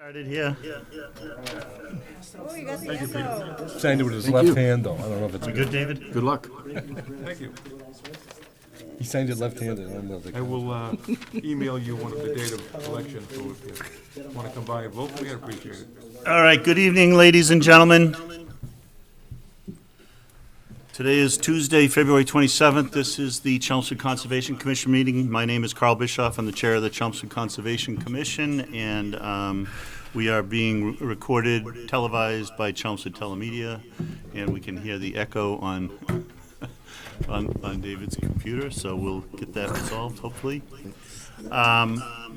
Started here. Oh, you got the echo. Signed it with his left hand, though. I don't know if it's We good, David? Good luck. Thank you. He signed it left-handed. I don't know if I will email you the date of election, so if you want to come by and vote for me, I'd appreciate it. All right, good evening, ladies and gentlemen. Today is Tuesday, February 27th. This is the Chelmsford Conservation Commission meeting. My name is Carl Bischoff. I'm the chair of the Chelmsford Conservation Commission, and we are being recorded, televised by Chelmsford Telemedia, and we can hear the echo on David's computer, so we'll get that resolved, hopefully.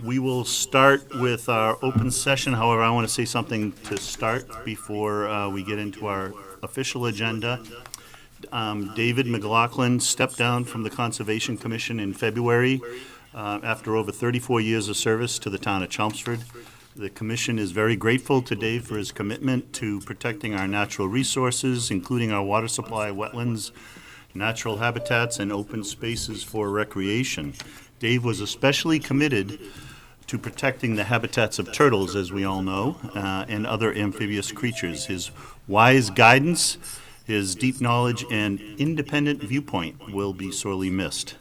We will start with our open session. However, I want to say something to start before we get into our official agenda. David McLaughlin stepped down from the Conservation Commission in February after over 34 years of service to the town of Chelmsford. The commission is very grateful to Dave for his commitment to protecting our natural resources, including our water supply, wetlands, natural habitats, and open spaces for recreation. Dave was especially committed to protecting the habitats of turtles, as we all know, and other amphibious creatures. His wise guidance, his deep knowledge, and independent viewpoint will be sorely missed.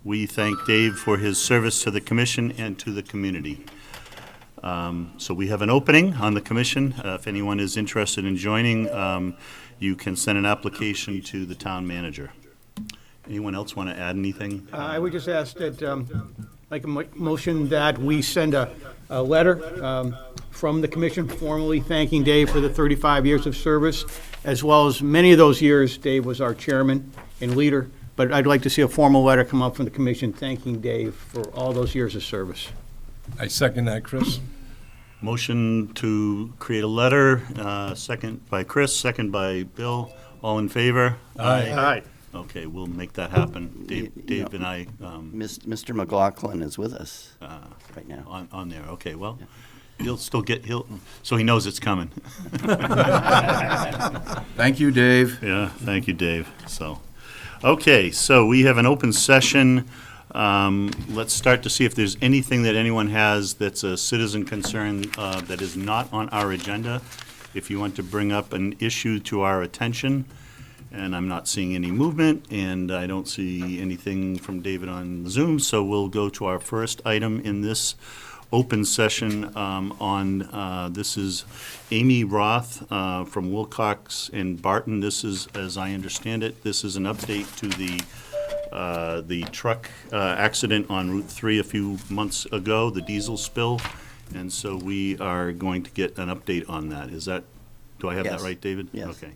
We thank Dave for his service to the commission and to the community. So we have an opening on the commission. If anyone is interested in joining, you can send an application to the town manager. Anyone else want to add anything? I would just ask that, like a motion that we send a letter from the commission formally thanking Dave for the 35 years of service, as well as many of those years Dave was our chairman and leader. But I'd like to see a formal letter come up from the commission thanking Dave for all those years of service. I second that, Chris. Motion to create a letter, second by Chris, second by Bill. All in favor? Aye. Okay, we'll make that happen. Dave and I Mr. McLaughlin is with us right now. on there. Okay, well, he'll still get, so he knows it's coming. Thank you, Dave. Yeah, thank you, Dave. Okay, so we have an open session. Let's start to see if there's anything that anyone has that's a citizen concern that is not on our agenda. If you want to bring up an issue to our attention, and I'm not seeing any movement, and I don't see anything from David on Zoom, so we'll go to our first item in this open session this is Amy Roth from Wilcox and Barton. This is, as I understand it, this is an update to the truck accident on Route 3 a few months ago, the diesel spill, and so we are going to get an update on that. Do I have that Yes. right, David? Yes. Okay.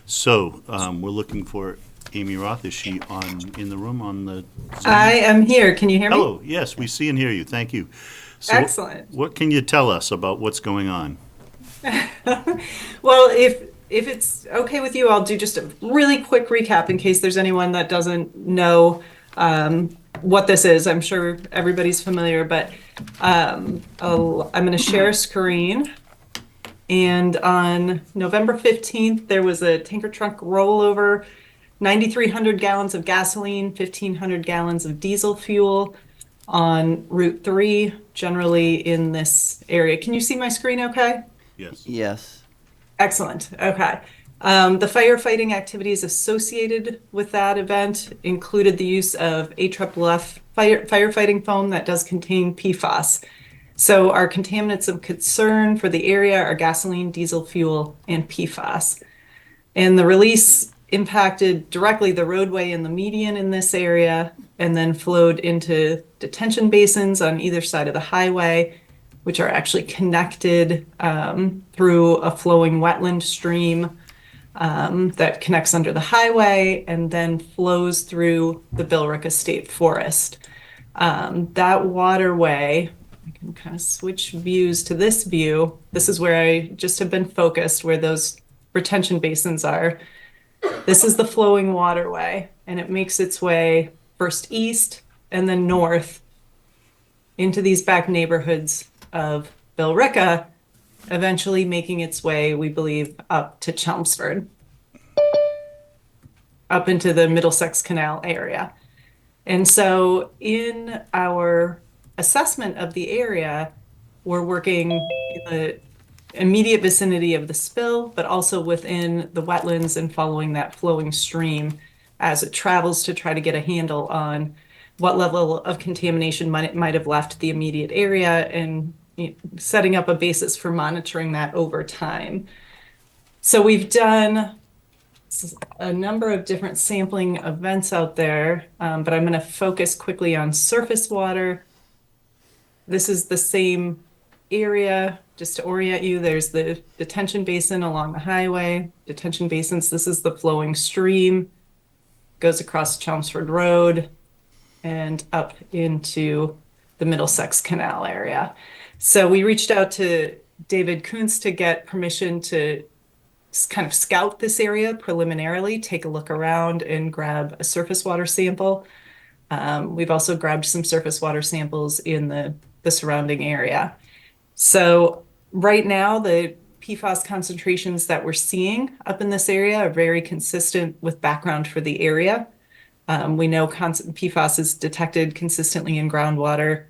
So we're looking for Amy Roth. Is she in the room on the Zoom? I am here. Can you hear me? Hello, yes, we see and hear you. Thank you. So Excellent. What can you tell us about what's going on? Well, if it's okay with you, I'll do just a really quick recap in case there's anyone that doesn't know what this is. I'm sure everybody's familiar, but I'm going to share a screen. And on November 15th, there was a tanker truck rollover, 9,300 gallons of gasoline, 1,500 gallons of diesel fuel on Route 3, generally in this area. Can you see my screen okay? Yes. Yes. Excellent. Okay. The firefighting activities associated with that event included the use of AFFF firefighting foam that does contain PFAS. So our contaminants of concern for the area are gasoline, diesel fuel, and PFAS. And the release impacted directly the roadway and the median in this area, and then flowed into detention basins on either side of the highway, which are actually connected through a flowing wetland stream that connects under the highway and then flows through the Billerica State Forest. That waterway, I can kind of switch views to this view. This is where I just have been focused, where those retention basins are. This is the flowing waterway, and it makes its way first east and then north into these back neighborhoods of Billerica, eventually making its way, we believe, up to Chelmsford, up into the Middlesex Canal area. And so in our assessment of the area, we're working in the immediate vicinity of the spill, but also within the wetlands and following that flowing stream as it travels to try to get a handle on what level of contamination might have left the immediate area, and setting up a basis for monitoring that over time. So we've done a number of different sampling events out there, but I'm going to focus quickly on surface water. This is the same area, just to orient you. There's the detention basin along the highway, detention basins. This is the flowing stream, goes across Chelmsford Road and up into the Middlesex Canal area. So we reached out to David Kuntz to get permission to kind of scout this area preliminarily, take a look around and grab a surface water sample. We've also grabbed some surface water samples in the surrounding area. So right now, the PFAS concentrations that we're seeing up in this area are very consistent with background for the area. We know PFAS is detected consistently in groundwater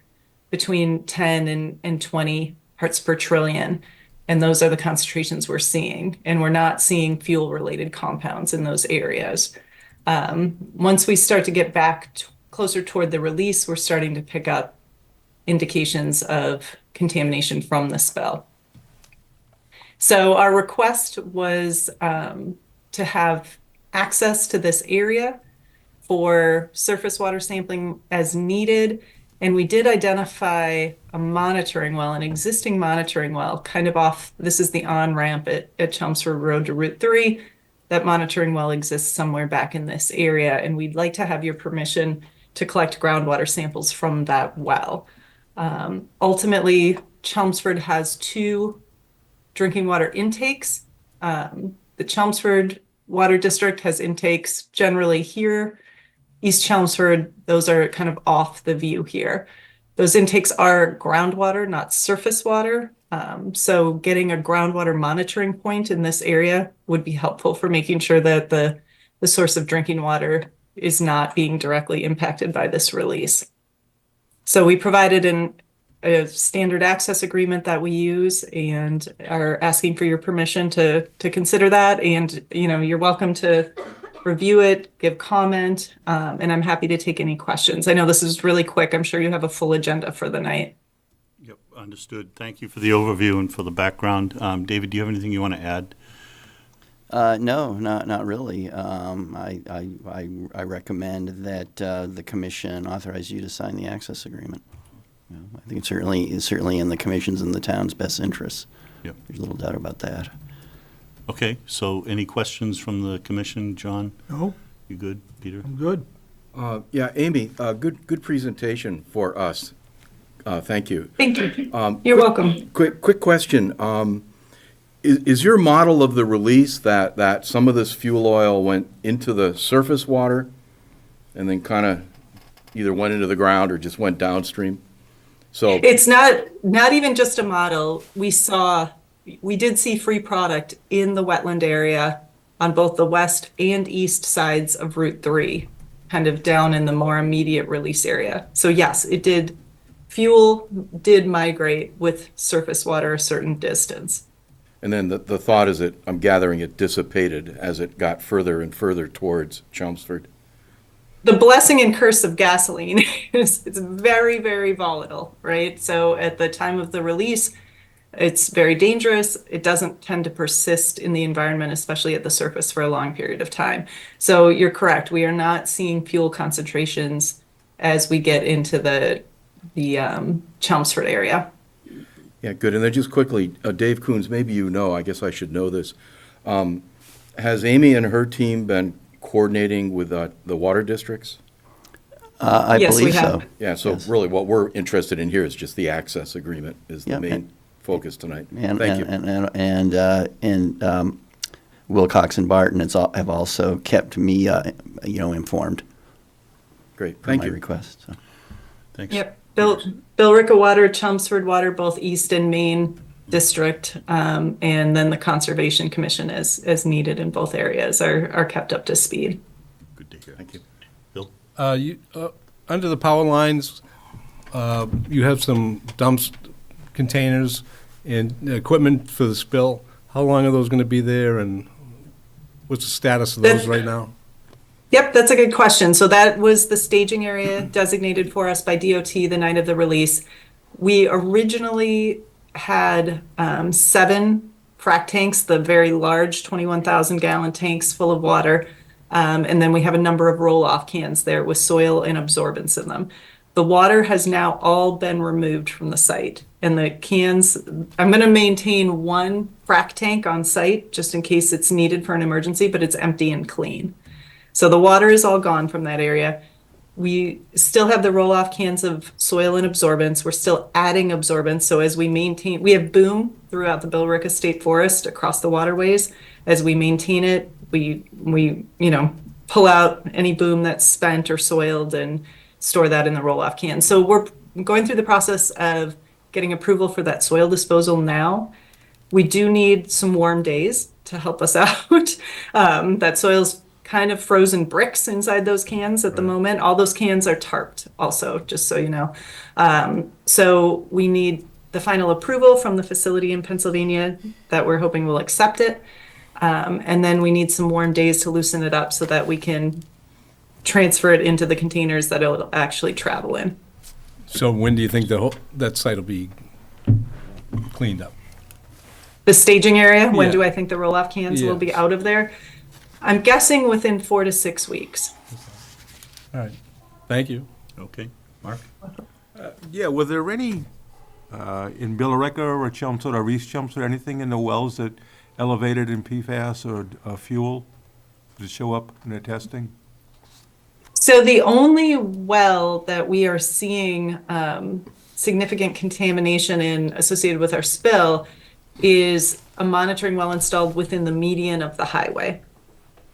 between 10 and 20 parts per trillion. And those are the concentrations we're seeing. And we're not seeing fuel-related compounds in those areas. Once we start to get back closer toward the release, we're starting to pick up indications of contamination from the spill. So our request was to have access to this area for surface water sampling as needed. And we did identify a monitoring well, an existing monitoring well, kind of off, this is the on-ramp at Chelmsford Road to Route 3. That monitoring well exists somewhere back in this area, and we'd like to have your permission to collect groundwater samples from that well. Ultimately, Chelmsford has 2 drinking water intakes. The Chelmsford Water District has intakes generally here. East Chelmsford, those are kind of off the view here. Those intakes are groundwater, not surface water. So getting a groundwater monitoring point in this area would be helpful for making sure that the source of drinking water is not being directly impacted by this release. So we provided a standard access agreement that we use and are asking for your permission to consider that. And, you're welcome to review it, give comment, and I'm happy to take any questions. I know this is really quick. I'm sure you have a full agenda for the night. Yep, understood. Thank you for the overview and for the background. David, do you have anything you want to add? No, not really. I recommend that the commission authorize you to sign the access agreement. I think it's certainly in the commission's and the town's best interests. Yep. There's little doubt about that. Okay, so any questions from the commission? John? No, You good? Peter? I'm good. Yeah, Amy, good presentation for us. Thank you. Thank you. You're welcome. Quick question. Is your model of the release that some of this fuel oil went into the surface water and then kind of either went into the ground or just went downstream? So It's not even just a model. We did see free product in the wetland area on both the west and east sides of Route 3, kind of down in the more immediate release area. So yes, fuel did migrate with surface water a certain distance. and then the thought is that I'm gathering it dissipated as it got further and further towards Chelmsford. The blessing and curse of gasoline is it's very, very volatile, right? So at the time of the release, it's very dangerous. It doesn't tend to persist in the environment, especially at the surface, for a long period of time. So you're correct. We are not seeing fuel concentrations as we get into the Chelmsford area. Yeah, good. And then just quickly, Dave Coons, maybe I guess I should know this. Has Amy and her team been coordinating with the water districts? I Yes, we believe have. so. Yeah, so Yes. really what we're interested in here is just the access agreement is the Yeah, main focus tonight. And, Thank you. and Wilcox and Barton have also kept me, informed. Great, per thank my you. request. So. Thanks. Yep. Billerica Water, Chelmsford Water, both East and Main District, and then the Conservation Commission as needed in both areas are kept up to speed. Good to hear. Thank you. Bill? Under the power lines, you have some dumps containers and equipment for the spill, how long are those going to be there, and what's the status of those right now? Yep, that's a good question. So that was the staging area designated for us by DOT the night of the release. We originally had 7 frac tanks, the very large 21,000 gallon tanks full of water. And then we have a number of roll-off cans there with soil and absorbents in them. The water has now all been removed from the site. And the cans, I'm going to maintain 1 frac tank on site just in case it's needed for an emergency, but it's empty and clean. So the water is all gone from that area. We still have the roll-off cans of soil and absorbents. We're still adding absorbents. So as we maintain, we have boom throughout the Billerica State Forest across the waterways. As we maintain it, we pull out any boom that's spent or soiled and store that in the roll-off can. So we're going through the process of getting approval for that soil disposal now. We do need some warm days to help us out. That soil's kind of frozen bricks inside those cans at the moment. All those cans are tarped also, just so you know. So we need the final approval from the facility in Pennsylvania that we're hoping will accept it. And then we need some warm days to loosen it up so that we can transfer it into the containers that it'll actually travel in. So when do you think that site will be cleaned up? The staging area, when Yeah. do I think the roll-off cans will be Yes. out of there? I'm guessing within 4 to 6 weeks. All right, thank you. Okay, Mark? Yeah, were there any, in Billerica or Chelmsford or East Chelmsford, anything in the wells that elevated in PFAS or fuel? Did it show up in the testing? So the only well that we are seeing significant contamination in associated with our spill is a monitoring well installed within the median of the highway.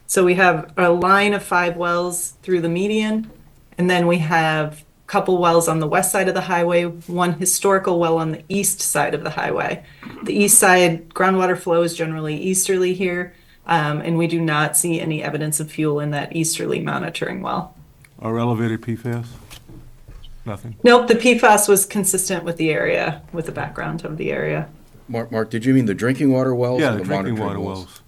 So we have a line of 5 wells through the median, and then we have a couple wells on the west side of the highway, 1 historical well on the east side of the highway. The east side groundwater flow is generally easterly here, and we do not see any evidence of fuel in that easterly monitoring well. Or elevated PFAS? Nothing? Nope, the PFAS was consistent with the area, with the background of the area. Mark, did you mean the drinking water wells? Yeah, or the drinking water monitoring wells.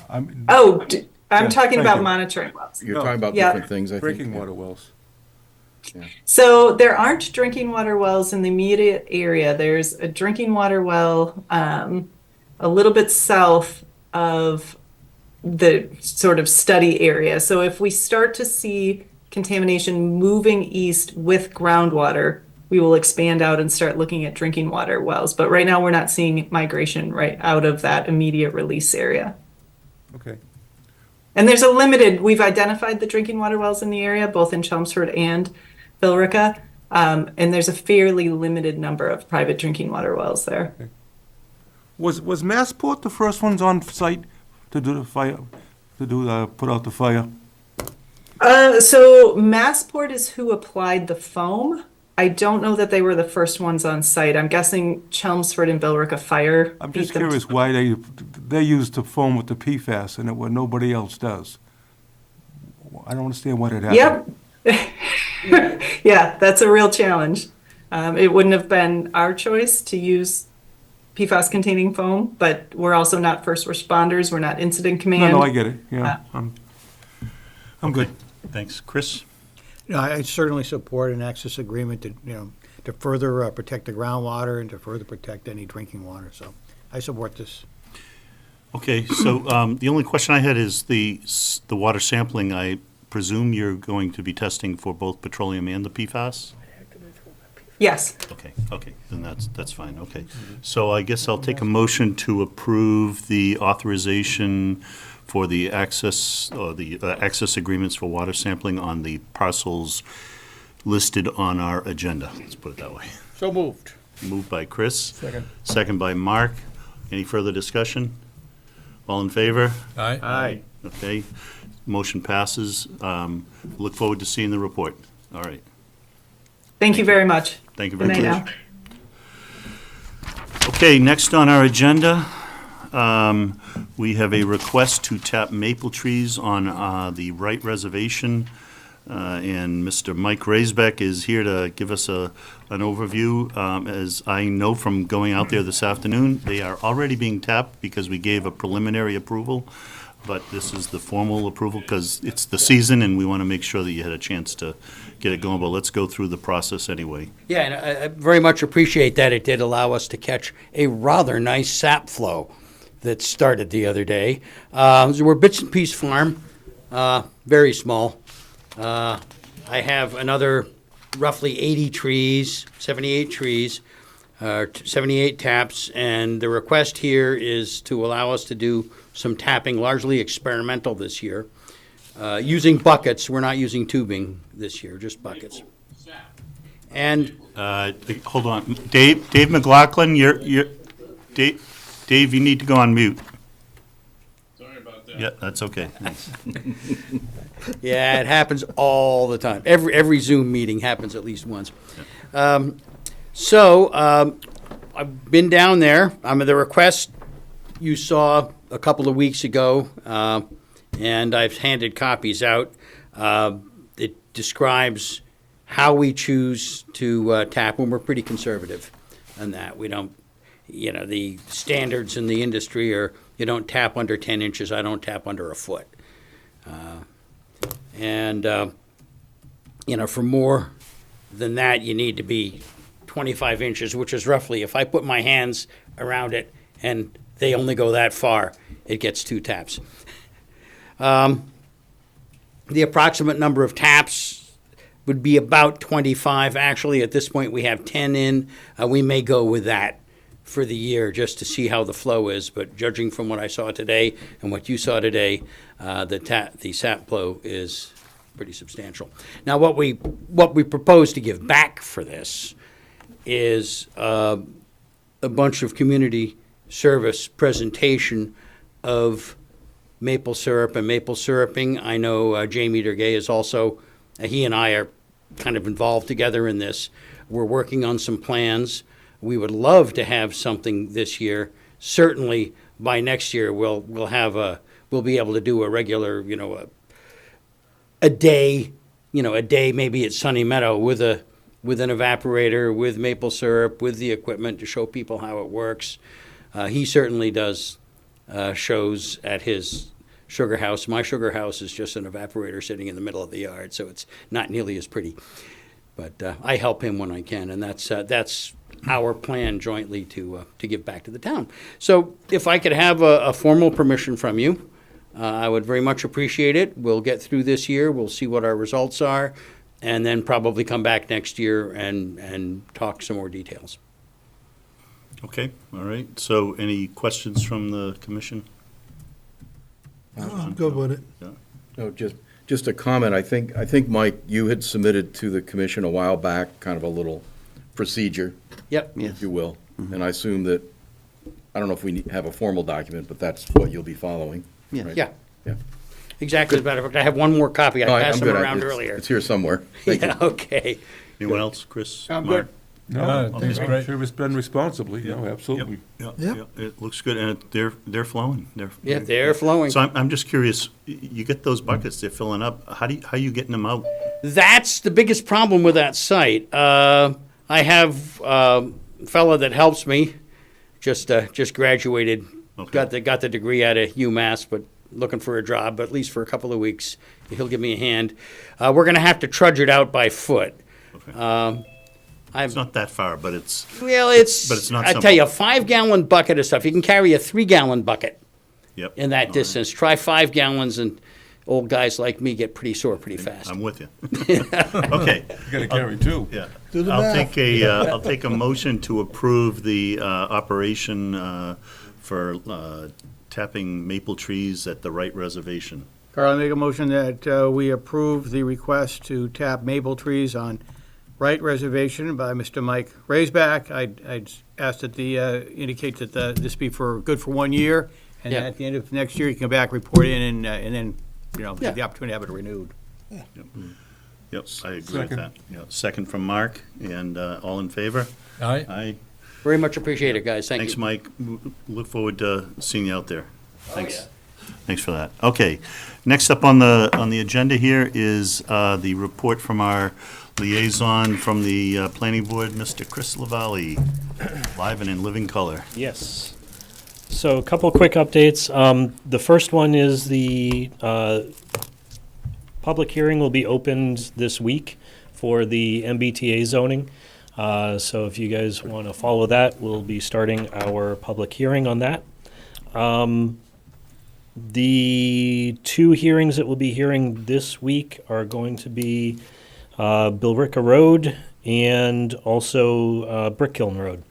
I'm- Oh, I'm Yeah, talking thank about you. monitoring wells. You're No, talking about yeah. different things, I think. Drinking yeah. water wells. So there aren't drinking water wells in the immediate area. There's a drinking water well a little bit south of the sort of study area. So if we start to see contamination moving east with groundwater, we will expand out and start looking at drinking water wells. But right now, we're not seeing migration right out of that immediate release area. Okay. And we've identified the drinking water wells in the area, both in Chelmsford and Billerica. And there's a fairly limited number of private drinking water wells there. Was Massport the first ones on site to do the fire, put out the fire? So Massport is who applied the foam. I don't know that they were the first ones on site. I'm guessing Chelmsford and Billerica Fire. I'm beat just them. curious why they use the foam with the PFAS and what nobody else does. I don't understand why that happened. Yep. Yeah, that's a real challenge. It wouldn't have been our choice to use PFAS-containing foam, but we're also not first responders. We're not incident command. No, I get it, yeah. I'm good. Thanks. Chris? I certainly support an access agreement to further protect the groundwater and to further protect any drinking water. So I support this. Okay, so the only question I had is the water sampling. I presume you're going to be testing for both petroleum and the PFAS? Yes. Okay, then that's fine, okay. So I guess I'll take a motion to approve the authorization for the access, or the access agreements for water sampling on the parcels listed on our agenda. Let's put it that way. So moved. Moved by Chris. Second. Second by Mark. Any further discussion? All in favor? Aye. Aye. Okay, motion passes. Look forward to seeing the report. All right, Thank you very much. thank you Good very night much. now. Okay, next on our agenda, we have a request to tap maple trees on the Wright Reservation And Mr. Mike Raisbeck is here to give us an overview. As I know from going out there this afternoon, they are already being tapped because we gave a preliminary approval, but this is the formal approval because it's the season and we want to make sure that you had a chance to get it going, but let's go through the process anyway. Yeah, and I very much appreciate that. It did allow us to catch a rather nice sap flow that started the other day. We're Bits and Piece Farm, very small. I have another roughly 80 trees, 78 trees, 78 taps, and the request here is to allow us to do some tapping, largely experimental this year, using buckets. We're not using tubing this year, just buckets. And Hold on, Dave McLaughlin, Dave, you need to go on mute. Sorry about that. Yeah, that's okay. yeah, it happens all the time. Every Zoom meeting happens at least once. I've been down there. The request you saw a couple of weeks ago, and I've handed copies out. It describes how we choose to tap, and we're pretty conservative on that. We don't, the standards in the industry are you don't tap under 10 inches. I don't tap under a foot. For more than that, you need to be 25 inches, which is roughly, if I put my hands around it and they only go that far, it gets 2 taps. The approximate number of taps would be about 25. Actually, at this point, we have 10 in. We may go with that for the year just to see how the flow is. But judging from what I saw today and what you saw today, the sap flow is pretty substantial. Now, what we propose to give back for this is a bunch of community service presentation of maple syrup and maple syruping. I know Jamie Dergay is also, he and I are kind of involved together in this. We're working on some plans. We would love to have something this year. Certainly by next year we'll be able to do a regular, a day maybe at Sunny Meadow with an evaporator, with maple syrup, with the equipment to show people how it works. He certainly does shows at his sugar house. My sugar house is just an evaporator sitting in the middle of the yard, so it's not nearly as pretty. But I help him when I can, and that's our plan jointly to give back to the town. So if I could have a formal permission from you, I would very much appreciate it. We'll get through this year. We'll see what our results are, and then probably come back next year and talk some more details. Okay, all right. So any questions from the commission? I'm good with it. Yeah. No, just a comment. I think, Mike, you had submitted to the commission a while back, kind of a little procedure, Yep. if you will. And I assume that, I don't know if we have a formal document, but that's what you'll be following. Yeah. right? Yeah. Yeah. Exactly. As a matter of fact, I have one more copy. I No, passed I'm them good. around It's- earlier. It's here somewhere. Thank you. Yeah, okay. Anyone else, Chris? I'm Mark? good. No, I think it's great. Sure, it's done responsibly, absolutely. Yeah, Yep. yeah, it looks good, and they're flowing. Yeah, they're flowing. So I'm just curious, you get those buckets, they're filling up, how are you getting them out? That's the biggest problem with that site. I have a fella that helps me, just graduated, Okay. got the degree out of UMass, but looking for a job, at least for a couple of weeks. He'll give me a hand. We're going to have to trudge it out by foot. Okay. It's not that far, but it's, Well, But it's not I simple. tell you, a 5-gallon bucket of stuff. You can carry a 3-gallon bucket yep. in that All distance. Try 5 gallons, and old guys like me get pretty sore pretty right. fast. I'm with you. Okay, You gotta carry 2. yeah. Do the I'll math. I'll take a motion to approve the operation for tapping maple trees at the Wright Reservation. Carl, I make a motion that we approve the request to tap maple trees on Wright Reservation by Mr. Mike Raisback. I'd ask that indicate that this be good for 1 year, and Yeah. at the end of next year, you can come back, report in, and then, Yeah. have the opportunity to have it renewed. Yep, I agree with Second. that. Yeah, second from Mark, and all in favor? All right. Aye. Very much appreciate it, guys. Thank Thanks, you. Mike. Look forward to seeing you out there. Thanks. Thanks for that. Okay, next up on the agenda here is the report from our liaison from the planning board, Mr. Chris Lavalley, live and in living color. Yes. So a couple quick updates. The first one is the public hearing will be opened this week for the MBTA zoning. So if you guys want to follow that, we'll be starting our public hearing on that. The two hearings that we'll be hearing this week are going to be Billerica Road and also Brick Kiln Road.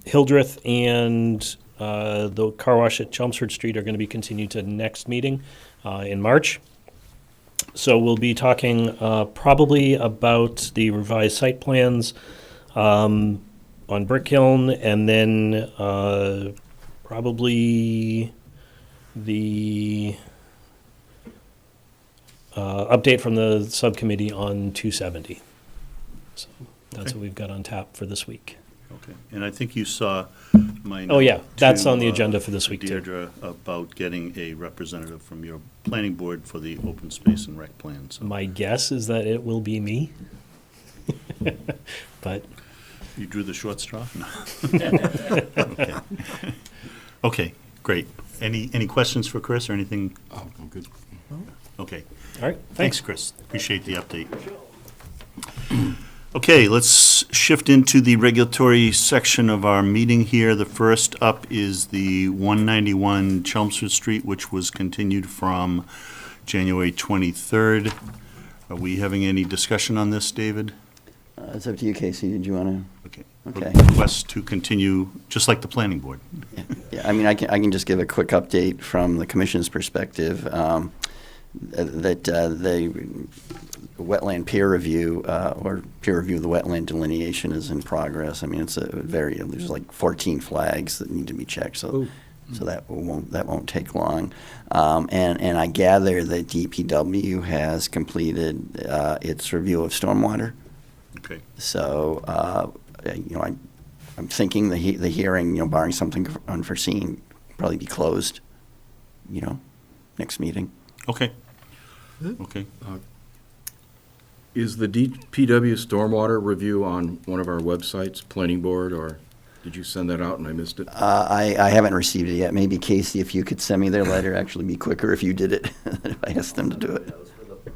Hildreth and the car wash at Chelmsford Street are going to be continued to next meeting in March. So we'll be talking probably about the revised site plans on Brick Kiln, and then probably the update from the subcommittee on 270. So that's what we've got on tap for this week. Okay, and I think you saw my Oh, yeah, note that's to, on the agenda for this week, too. Deirdre, about getting a representative from your planning board for the open space and rec plan, so. My guess is that it will be me. But You drew the short straw? No. Okay. Okay, great. Any questions for Chris or anything? Oh, I'm good. Okay. all right, Thanks, Chris. Appreciate the update. Okay, let's shift into the regulatory section of our meeting here. The first up is the 191 Chelmsford Street, which was continued from January 23rd. Are we having any discussion on this, David? It's up to you, Casey. Did you want Okay. Okay. Request to continue, just like the planning board. to? Yeah, I mean, I can just give a quick update from the commission's perspective. That the wetland peer review, or peer review of the wetland delineation is in progress. I mean, it's there's like 14 flags that need to be checked, so that won't take long. And I gather that DPW has completed its review of stormwater. Okay. So, I'm thinking the hearing, barring something unforeseen, probably be closed, next meeting. Okay. Okay. Is the DPW stormwater review on one of our websites, planning board, or did you send that out and I missed it? I haven't received it yet. Maybe Casey, if you could send me their letter, actually be quicker if you did it, if I asked them to do it.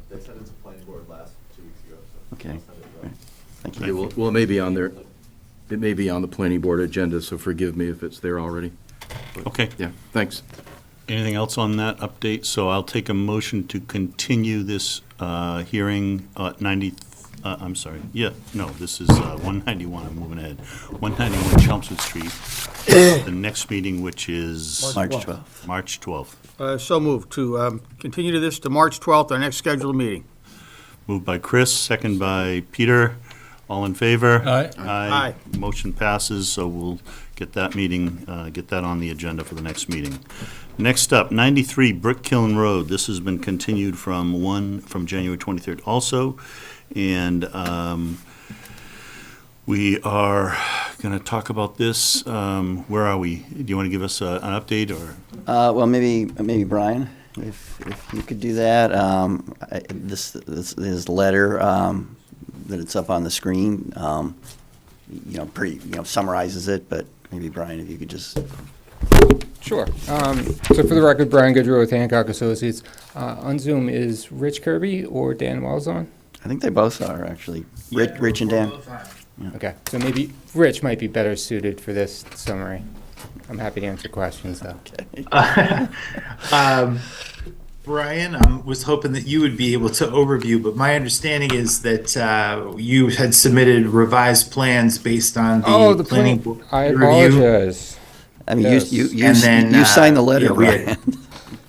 They sent it to planning board last 2 weeks ago. So Okay. Thank Okay, you. well, it may be on there, it may be on the planning board agenda, so forgive me if it's there already. Okay. Yeah, thanks. Anything else on that update? So I'll take a motion to continue this hearing, this is 191, I'm moving ahead. 191 Chelmsford Street, the next meeting, which is March 12th. March 12th. So moved to continue to March 12th, our next scheduled meeting. Moved by Chris, second by Peter. All in favor? Aye. Aye. Motion passes, so we'll get that meeting, get that on the agenda for the next meeting. Next up, 93 Brick Kiln Road. This has been continued from January 23rd also. And we are going to talk about this. Where are we? Do you want to give us an update or? Well, maybe Brian, if you could do that. This letter that it's up on the screen, summarizes it. But maybe Brian, if you could just. Sure. So for the record, Brian Goodrow with Hancock Associates. On Zoom, is Rich Kirby or Dan Wells on? I think they both are, actually. Rich and Dan. Okay, so maybe Rich might be better suited for this summary. I'm happy to answer questions, though. Brian, I was hoping that you would be able to overview, but my understanding is that you had submitted revised plans based on the planning board I review. apologize. I mean, Yes. you signed the letter, we had- Brian.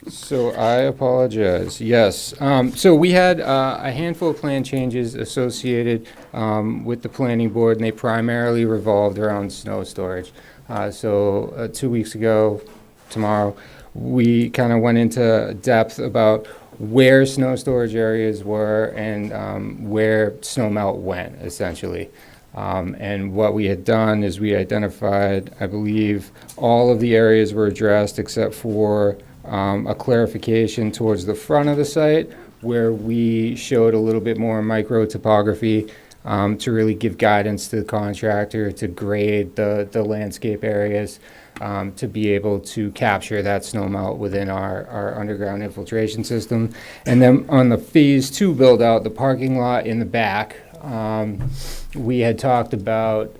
So I apologize. Yes. So we had a handful of plan changes associated with the planning board, and they primarily revolved around snow storage. So 2 weeks ago, tomorrow, we kind of went into depth about where snow storage areas were and where snow melt went, essentially. And what we had done is we identified, I believe, all of the areas were addressed except for a clarification towards the front of the site where we showed a little bit more micro topography to really give guidance to the contractor to grade the landscape areas to be able to capture that snow melt within our underground infiltration system. And then on the phase 2 build out, the parking lot in the back, we had talked about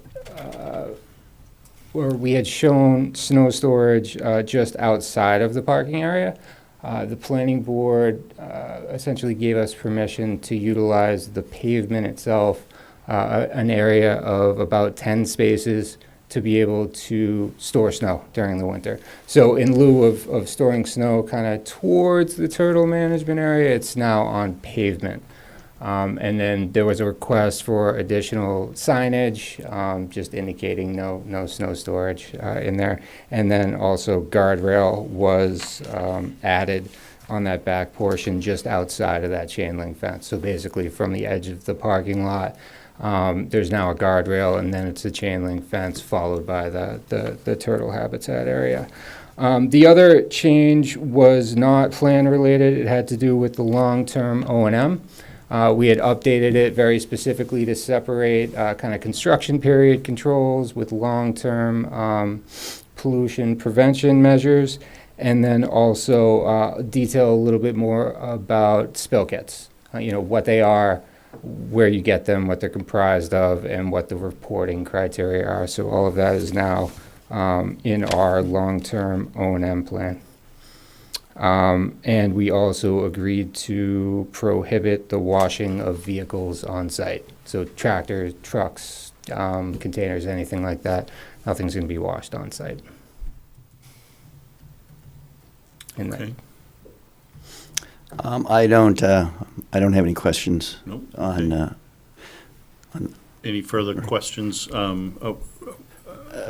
where we had shown snow storage just outside of the parking area. The planning board essentially gave us permission to utilize the pavement itself, an area of about 10 spaces to be able to store snow during the winter. So in lieu of storing snow kind of towards the turtle management area, it's now on pavement. And then there was a request for additional signage, just indicating no snow storage in there. And then also guardrail was added on that back portion just outside of that chain link fence. So basically from the edge of the parking lot, there's now a guardrail, and then it's a chain link fence followed by the turtle habitat area. The other change was not plan related. It had to do with the long-term O&M. We had updated it very specifically to separate kind of construction period controls with long-term pollution prevention measures, and then also detail a little bit more about spill kits, what they are, where you get them, what they're comprised of, and what the reporting criteria are. So all of that is now in our long-term O&M plan. And we also agreed to prohibit the washing of vehicles on site. So tractors, trucks, containers, anything like that, nothing's going to be washed on site. And Okay. I don't have any questions Nope. on, Any further questions?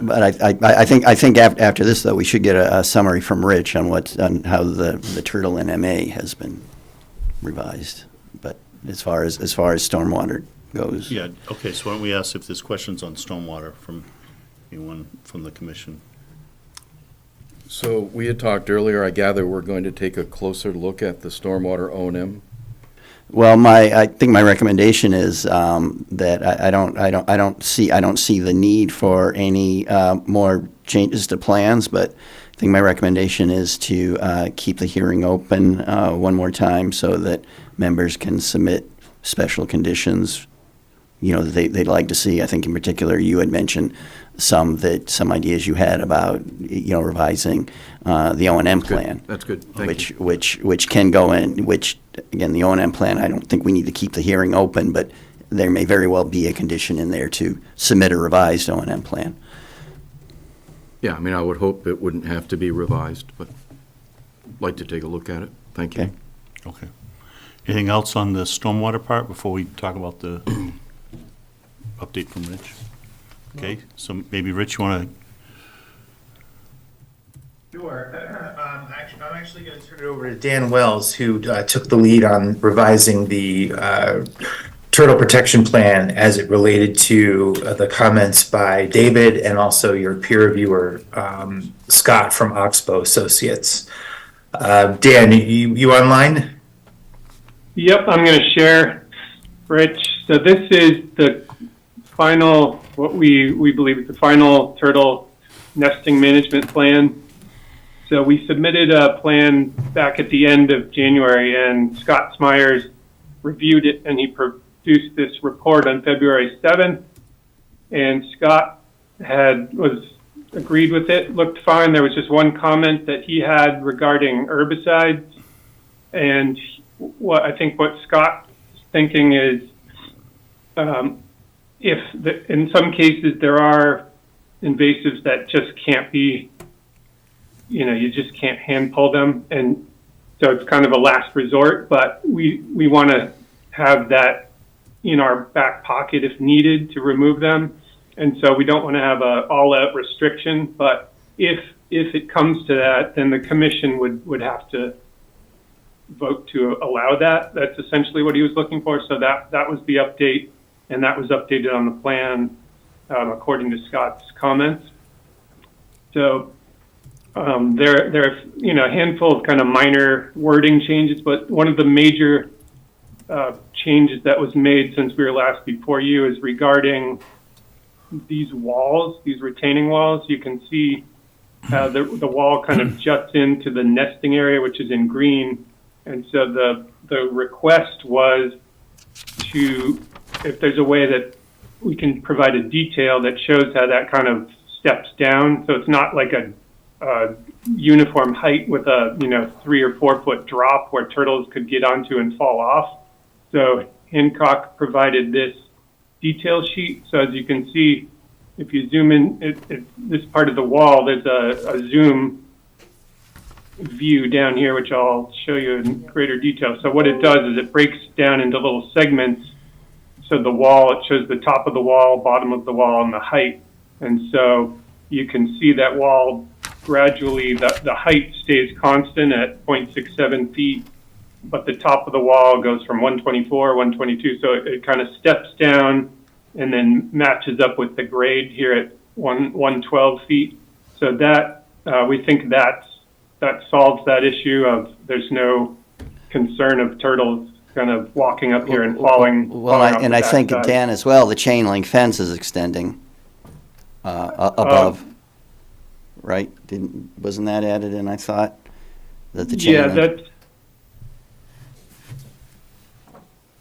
but I think after this, though, we should get a summary from Rich on how the turtle NMA has been revised. But as far as stormwater goes. Yeah, okay, so why don't we ask if there's questions on stormwater from anyone from the commission? So we had talked earlier, I gather we're going to take a closer look at the stormwater O&M. Well, I think my recommendation is that I don't see the need for any more changes to plans, but I think my recommendation is to keep the hearing open one more time so that members can submit special conditions, that they'd like to see. I think in particular you had mentioned some ideas you had about revising the O&M plan. That's good, thank you. Which can go in, which, again, the O&M plan, I don't think we need to keep the hearing open, but there may very well be a condition in there to submit a revised O&M plan. Yeah, I would hope it wouldn't have to be revised, but I'd like to take a look at it. Thank you. Okay. Okay. Anything else on the stormwater part before we talk about the update from Rich? Okay, so maybe Rich, you want to? Sure. I'm actually going to turn it over to Dan Wells, who took the lead on revising the turtle protection plan as it related to the comments by David and also your peer reviewer, Scott from Oxbow Associates. Dan, you online? Yep, I'm going to share, Rich. So this is the final, what we believe is the final turtle nesting management plan. So we submitted a plan back at the end of January, and Scott Smyers reviewed it, and he produced this report on February 7th. And Scott agreed with it, looked fine. There was just one comment that he had regarding herbicides. And what Scott's thinking is, in some cases there are invasives that just can't be, you just can't hand pull them, and so it's kind of a last resort, but we want to have that in our back pocket if needed to remove them, and so we don't want to have a all-out restriction, but if it comes to that, then the commission would have to vote to allow that. That's essentially what he was looking for, so that was the update, and that was updated on the plan according to Scott's comments. So There are, a handful of kind of minor wording changes, but one of the major changes that was made since we were last before you is regarding these walls, these retaining walls. You can see the wall kind of juts into the nesting area, which is in green. And so the request was if there's a way that we can provide a detail that shows how that kind of steps down. So it's not like a uniform height with a 3 or 4 foot drop where turtles could get onto and fall off. So Hancock provided this detail sheet. So as you can see, if you zoom in this part of the wall, there's a zoom view down here, which I'll show you in greater detail. So what it does is it breaks down into little segments. So the wall, it shows the top of the wall, bottom of the wall, and the height. And so you can see that wall gradually, the height stays constant at 0.67 feet, but the top of the wall goes from 124, 122. So it kind of steps down and then matches up with the grade here at 112 feet. So that, we think that solves that issue of there's no concern of turtles kind of walking up here and falling. I think, Dan, as well, the chain link fence is extending above, right? Wasn't that added in, I thought? That the chain link...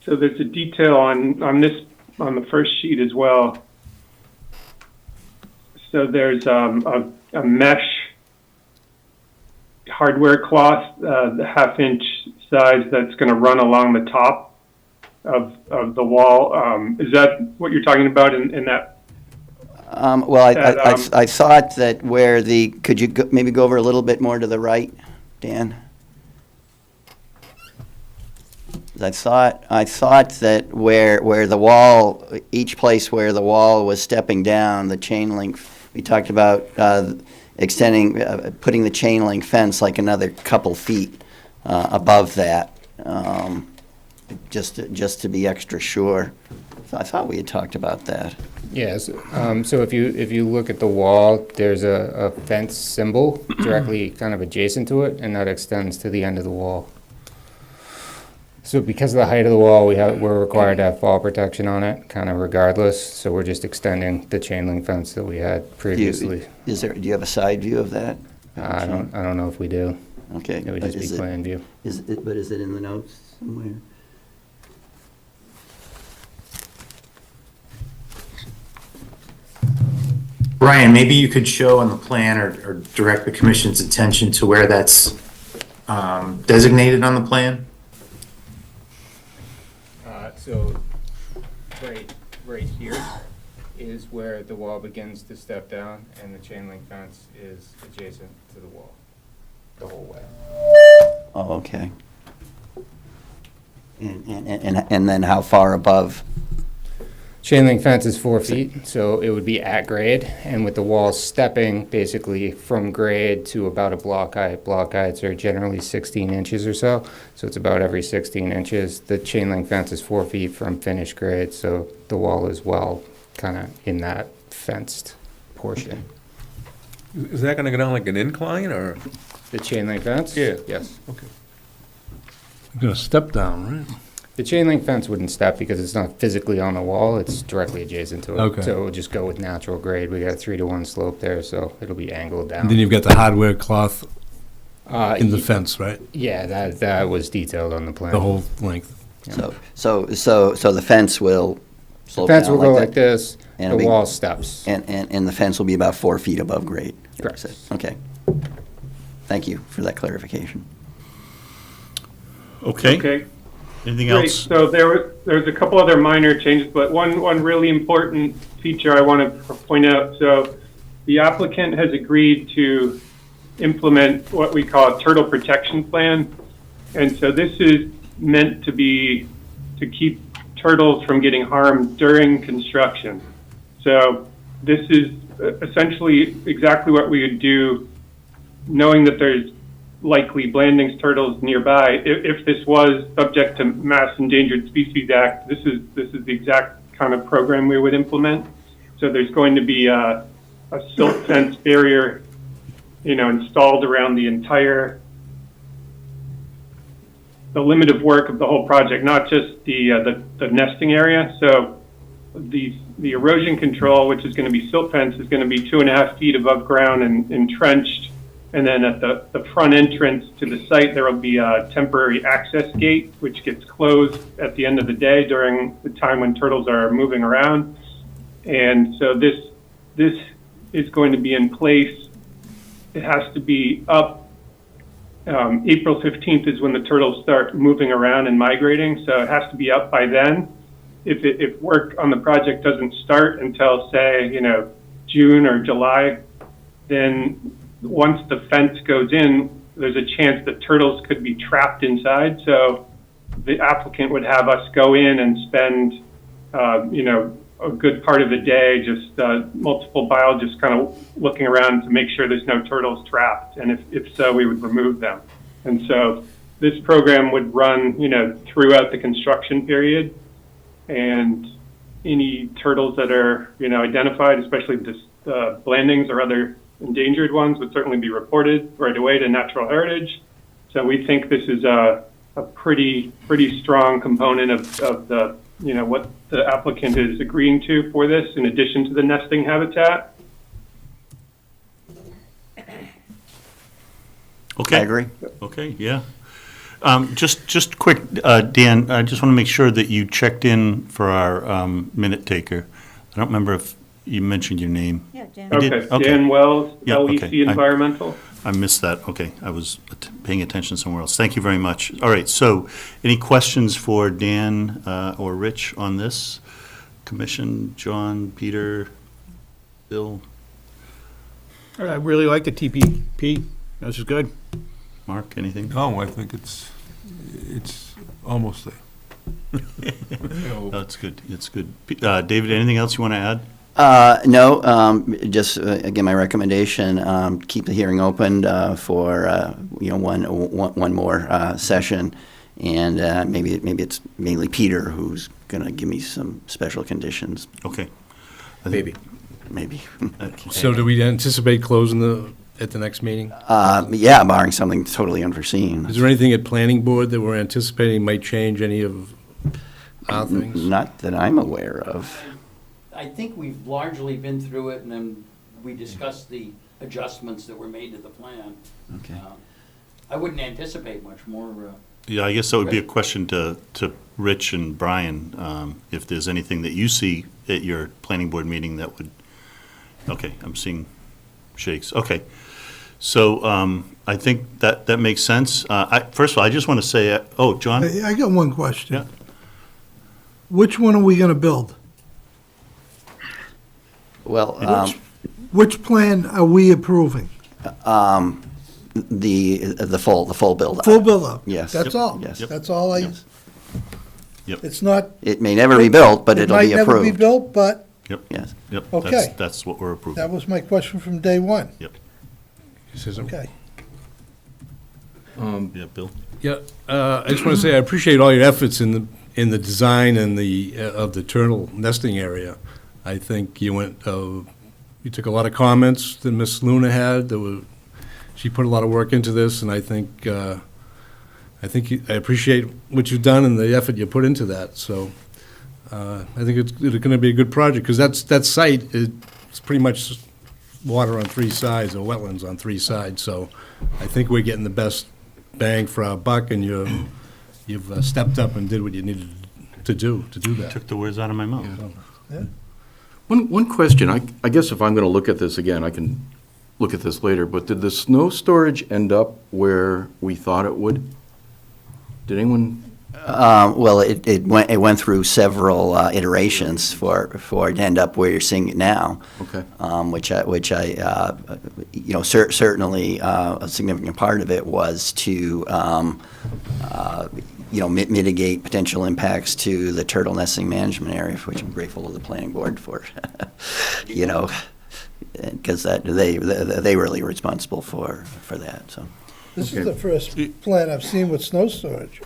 So there's a detail on the first sheet as well. So there's a mesh hardware cloth, the 1/2 inch size that's going to run along the top of the wall. Is that what you're talking about in that? I thought that where could you maybe go over a little bit more to the right, Dan? I thought that where the wall, each place where the wall was stepping down, the chain link, we talked about extending, putting the chain link fence like another couple feet above that, just to be extra sure. I thought we had talked about that. Yes. So if you look at the wall, there's a fence symbol directly kind of adjacent to it, and that extends to the end of the wall. So because of the height of the wall, we're required to have fall protection on it, kind of regardless. So we're just extending the chain link fence that we had previously. Do you have a side view of that? I don't know if we do. Okay. It would just be plan view. But is it in the notes somewhere? Brian, maybe you could show on the plan or direct the commission's attention to where that's designated on the plan. So right here is where the wall begins to step down, and the chain link fence is adjacent to the wall the whole way. Oh, okay. And then how far above? Chain link fence is 4 feet, so it would be at grade, and with the wall stepping basically from grade to about a block height. Block heights are generally 16 inches or so it's about every 16 inches. The chain link fence is 4 feet from finished grade, so the wall is well kind of in that fenced portion. Is that gonna go down like an incline, or? The chain link fence? Yeah. Yes. Okay. You're going to step down, right? The chain link fence wouldn't step because it's not physically on the wall, it's directly adjacent to it. Okay. So it would just go with natural grade. We got a 3-to-1 slope there, so it'll be angled down. And then you've got the hardware cloth in the y- fence, right? Yeah, that was detailed on the plan. The whole length. So the fence will The slope fence down will go like like that? this, And the it'll be- wall steps. And the fence will be about 4 feet above grade? Correct. Okay. Thank you for that clarification. Okay. Okay. Anything Great. else? So there's a couple other minor changes, but one really important feature I want to point out. So the applicant has agreed to implement what we call a turtle protection plan. And so this is meant to keep turtles from getting harmed during construction. So this is essentially exactly what we would do, knowing that there's likely Blanding's turtles nearby. If this was subject to Mass Endangered Species Act, this is the exact kind of program we would implement. So there's going to be a silt fence barrier installed around the limit of work of the whole project, not just the nesting area. So the erosion control, which is going to be silt fence, is going to be 2.5 feet above ground and entrenched. And then at the front entrance to the site, there will be a temporary access gate, which gets closed at the end of the day during the time when turtles are moving around. And so this is going to be in place. It has to be up. April 15th is when the turtles start moving around and migrating, so it has to be up by then. If work on the project doesn't start until, say, June or July, then once the fence goes in, there's a chance that turtles could be trapped inside. So the applicant would have us go in and spend, a good part of the day just multiple biologists kind of looking around to make sure there's no turtles trapped. And if so, we would remove them. And so this program would run, throughout the construction period. And any turtles that are, identified, especially the blandings or other endangered ones, would certainly be reported right away to Natural Heritage. So we think this is a pretty strong component of the, what the applicant is agreeing to for this, in addition to the nesting habitat. Okay. I agree. Okay, yeah. Just quick, Dan, I just want to make sure that you checked in for our minute taker. I don't remember if you mentioned your name. Yeah, Dan. You did? Okay, Dan Wells, Yeah, LEC okay. Environmental. I missed that. Okay, I was paying attention somewhere else. Thank you very much. All right, so any questions for Dan or Rich on this? Commission, John, Peter, Bill, I really like the TPP. This is good. Mark, anything? No, I think it's almost there. That's good. It's good. David, anything else you want to add? No, just again, my recommendation, keep the hearing open for, one more session. And maybe it's mainly Peter who's going to give me some special conditions. Okay. Maybe. Maybe. So do we anticipate closing at the next meeting? Yeah, barring something totally unforeseen. Is there anything at planning board that we're anticipating might change any of our things? Not that I'm aware of. I think we've largely been through it, and then we discussed the adjustments that were made to the plan. Okay. I wouldn't anticipate much more. Yeah, I guess that would be a question to Rich and Brian, if there's anything that you see at your planning board meeting that would, okay, I'm seeing shakes. Okay. So I think that makes sense. First of all, I just want to say, John? I got one question. Yeah. Which one are we going to build? Well, Which plan are we approving? the full build-up. Full build-up? Yes. That's all? Yes. That's all I, Yep. it's not, It may never be built, but it'll be it might never be approved. built, but Yep. Yes. Yep. Okay. That's what we're approving. that was my question from day one. Yep. Okay. Yeah, Bill? Yeah, I just want to say I appreciate all your efforts in the design and of the turtle nesting area. I think you took a lot of comments that Miss Luna had. She put a lot of work into this, and I think I appreciate what you've done and the effort you put into that. So I think it's going to be a good project, because that site is pretty much water on three sides, or wetlands on three sides. So I think we're getting the best bang for our buck, and you've stepped up and did what you needed to do that. Took the words out of my mouth. Yeah. One question, I guess if I'm going to look at this again, I can look at this later, but did the snow storage end up where we thought it would? Did anyone? Well, it went through several iterations for it to end up where you're seeing it now. Okay. Which I certainly a significant part of it was to mitigate potential impacts to the turtle nesting management area, for which I'm grateful to the planning board for, because they really were responsible for that. So This is the first plan I've seen with snow storage.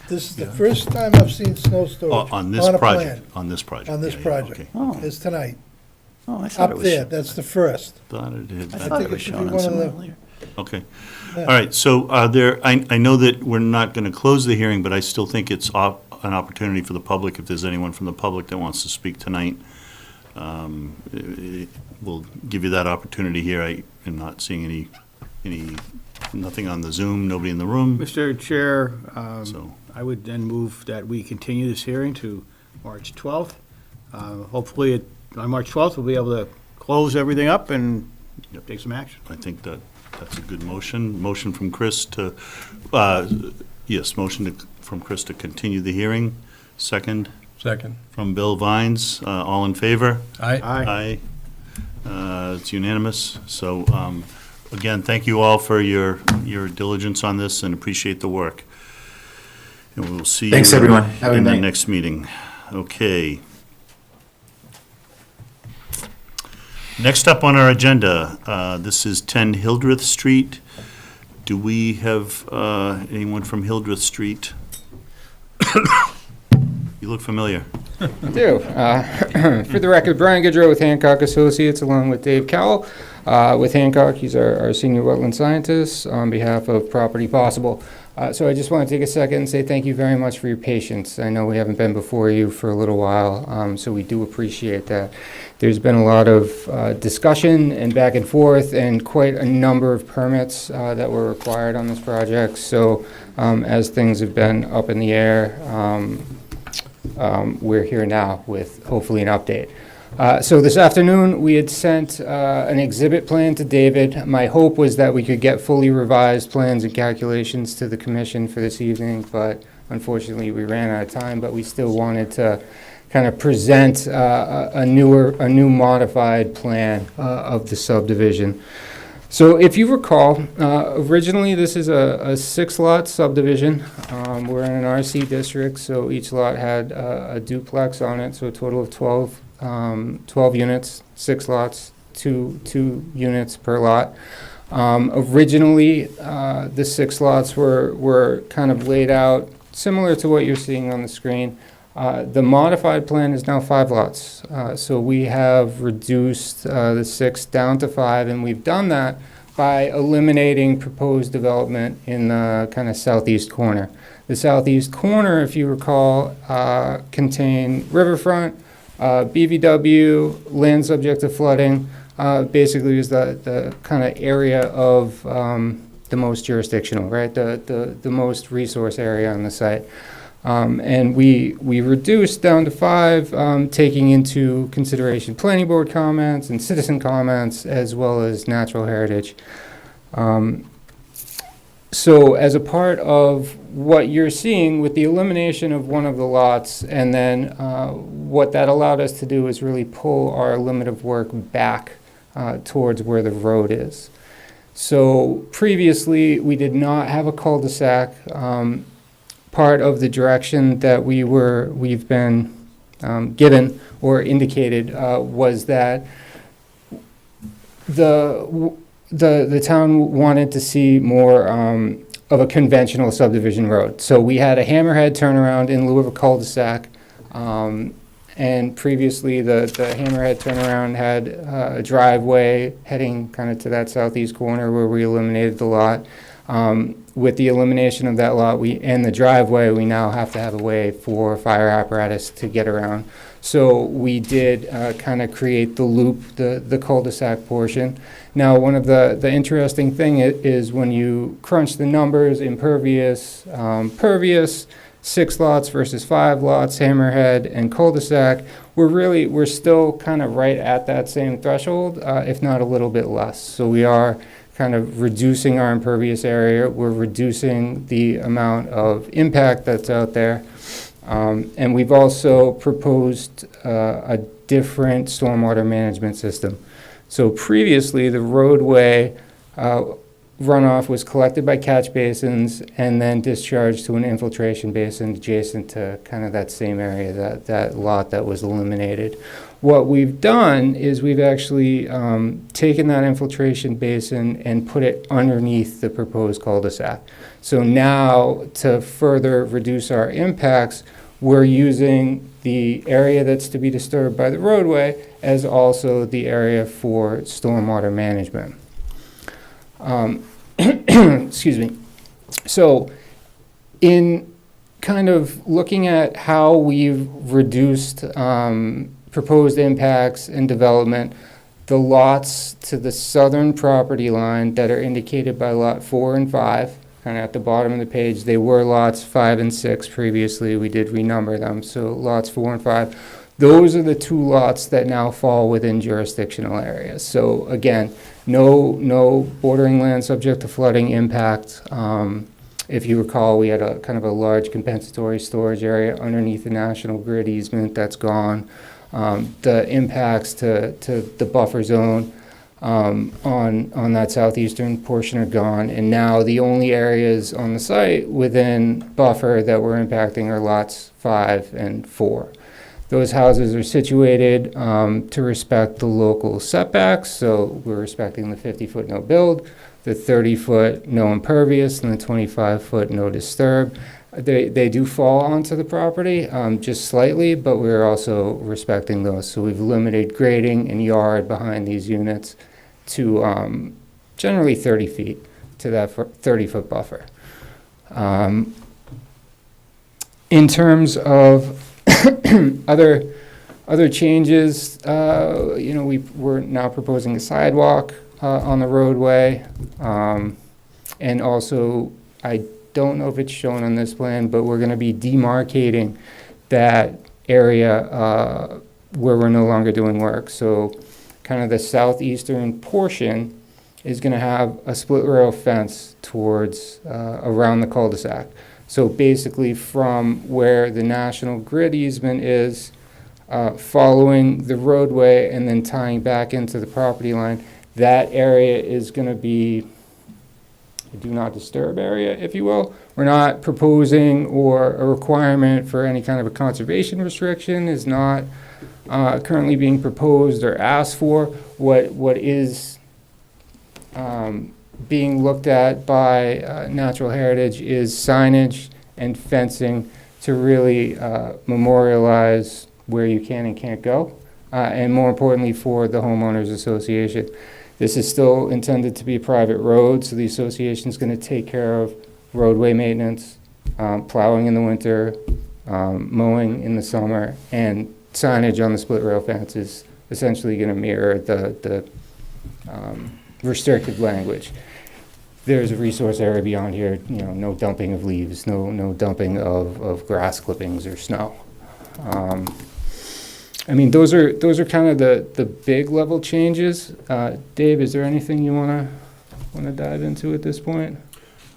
This is the first time I've seen snow storage On this a project. plan. On this project. On this Yeah, project, okay. Oh. is tonight. Oh, I thought it Up was. there, that's the first. Thought it had I been. thought it it was should be shown on one some of the- earlier. Okay. All right, so I know that we're not going to close the hearing, but I still think it's an opportunity for the public, if there's anyone from the public that wants to speak tonight. We'll give you that opportunity here. I am not seeing nothing on the Zoom, nobody in the room, Mr. Chair, so. I would then move that we continue this hearing to March 12th. Hopefully, on March 12th, we'll be able to close everything up and take some action. I think that's a good motion. Motion from Chris to, from Chris to continue the hearing. Second Second. from Bill Vines. All in favor? Aye. Aye. It's unanimous. So, again, thank you all for your diligence on this and appreciate the work. And we will see you. Thanks, everyone. Have a in good the night. next meeting. Okay. Next up on our agenda, this is 10 Hildreth Street. Do we have anyone from Hildreth Street? You look familiar. I do. For the record, Brian Goodrow with Hancock Associates, along with Dave Cowell. With Hancock, he's our senior wetland scientist on behalf of Property Possible. So I just want to take a second and say thank you very much for your patience. I know we haven't been before you for a little while, so we do appreciate that. There's been a lot of discussion and back and forth and quite a number of permits that were required on this project. So as things have been up in the air, we're here now with hopefully an update. So this afternoon, we had sent an exhibit plan to David. My hope was that we could get fully revised plans and calculations to the commission for this evening, but unfortunately, we ran out of time, but we still wanted to kind of present a new modified plan of the subdivision. So if you recall, originally this is a 6-lot subdivision. We're in an RC district, so each lot had a duplex on it, so a total of 12 units, 6 lots, two units per lot. Originally, the 6 lots were kind of laid out similar to what you're seeing on the screen. The modified plan is now 5 lots. So we have reduced the 6 down to 5, and we've done that by eliminating proposed development in the kind of southeast corner. The southeast corner, if you recall, contained riverfront, BVW, land subject to flooding, basically is the kind of area of the most jurisdictional, right? The most resource area on the site. And we reduced down to 5, taking into consideration planning board comments and citizen comments, as well as natural heritage. So as a part of what you're seeing with the elimination of one of the lots, and then what that allowed us to do is really pull our limit of work back towards where the road is. So previously, we did not have a cul-de-sac. Part of the direction that we've been given or indicated was that the town wanted to see more of a conventional subdivision road. So we had a hammerhead turnaround in lieu of a cul-de-sac. And previously, the hammerhead turnaround had a driveway heading kind of to that southeast corner where we eliminated the lot. With the elimination of that lot and the driveway, we now have to have a way for fire apparatus to get around. So we did kind of create the loop, the cul-de-sac portion. Now, one of the interesting thing is when you crunch the numbers, impervious, pervious, 6 lots versus 5 lots, hammerhead and cul-de-sac, we're still kind of right at that same threshold, if not a little bit less. So we are kind of reducing our impervious area. We're reducing the amount of impact that's out there. And we've also proposed a different stormwater management system. So previously, the roadway runoff was collected by catch basins and then discharged to an infiltration basin adjacent to kind of that same area, that lot that was eliminated. What we've done is we've actually taken that infiltration basin and put it underneath the proposed cul-de-sac. So now, to further reduce our impacts, we're using the area that's to be disturbed by the roadway as also the area for stormwater management. Excuse me. So in kind of looking at how we've reduced proposed impacts and development, the lots to the southern property line that are indicated by lot 4 and 5, kind of at the bottom of the page, they were lots 5 and 6 previously. We did renumber them, so lots 4 and 5. Those are the two lots that now fall within jurisdictional areas. So again, no bordering land subject to flooding impact. If you recall, we had a kind of a large compensatory storage area underneath the National Grid easement that's gone. The impacts to the buffer zone on that southeastern portion are gone, and now the only areas on the site within buffer that we're impacting are lots 5 and 4. Those houses are situated to respect the local setbacks, so we're respecting the 50-foot no build, the 30-foot no impervious, and the 25-foot no disturb. They do fall onto the property just slightly, but we're also respecting those. So we've limited grading and yard behind these units to generally 30 feet to that 30-foot buffer. In terms of other changes, we're now proposing a sidewalk on the roadway, and also I don't know if it's shown on this plan, but we're going to be demarcating that area where we're no longer doing work. So kind of the southeastern portion is going to have a split rail fence towards around the cul-de-sac. So basically from where the National Grid easement is, following the roadway and then tying back into the property line, that area is going to be a do not disturb area, if you will. We're not proposing or a requirement for any kind of a conservation restriction is not currently being proposed or asked for. What is being looked at by Natural Heritage is signage and fencing to really memorialize where you can and can't go, and more importantly for the homeowners association. This is still intended to be a private road, so the association is going to take care of roadway maintenance, plowing in the winter, mowing in the summer, and signage on the split rail fence is essentially going to mirror the restricted language. There's a resource area beyond here, no dumping of leaves, no dumping of grass clippings or snow. Those are kind of the big level changes. Dave, is there anything you want to dive into at this point?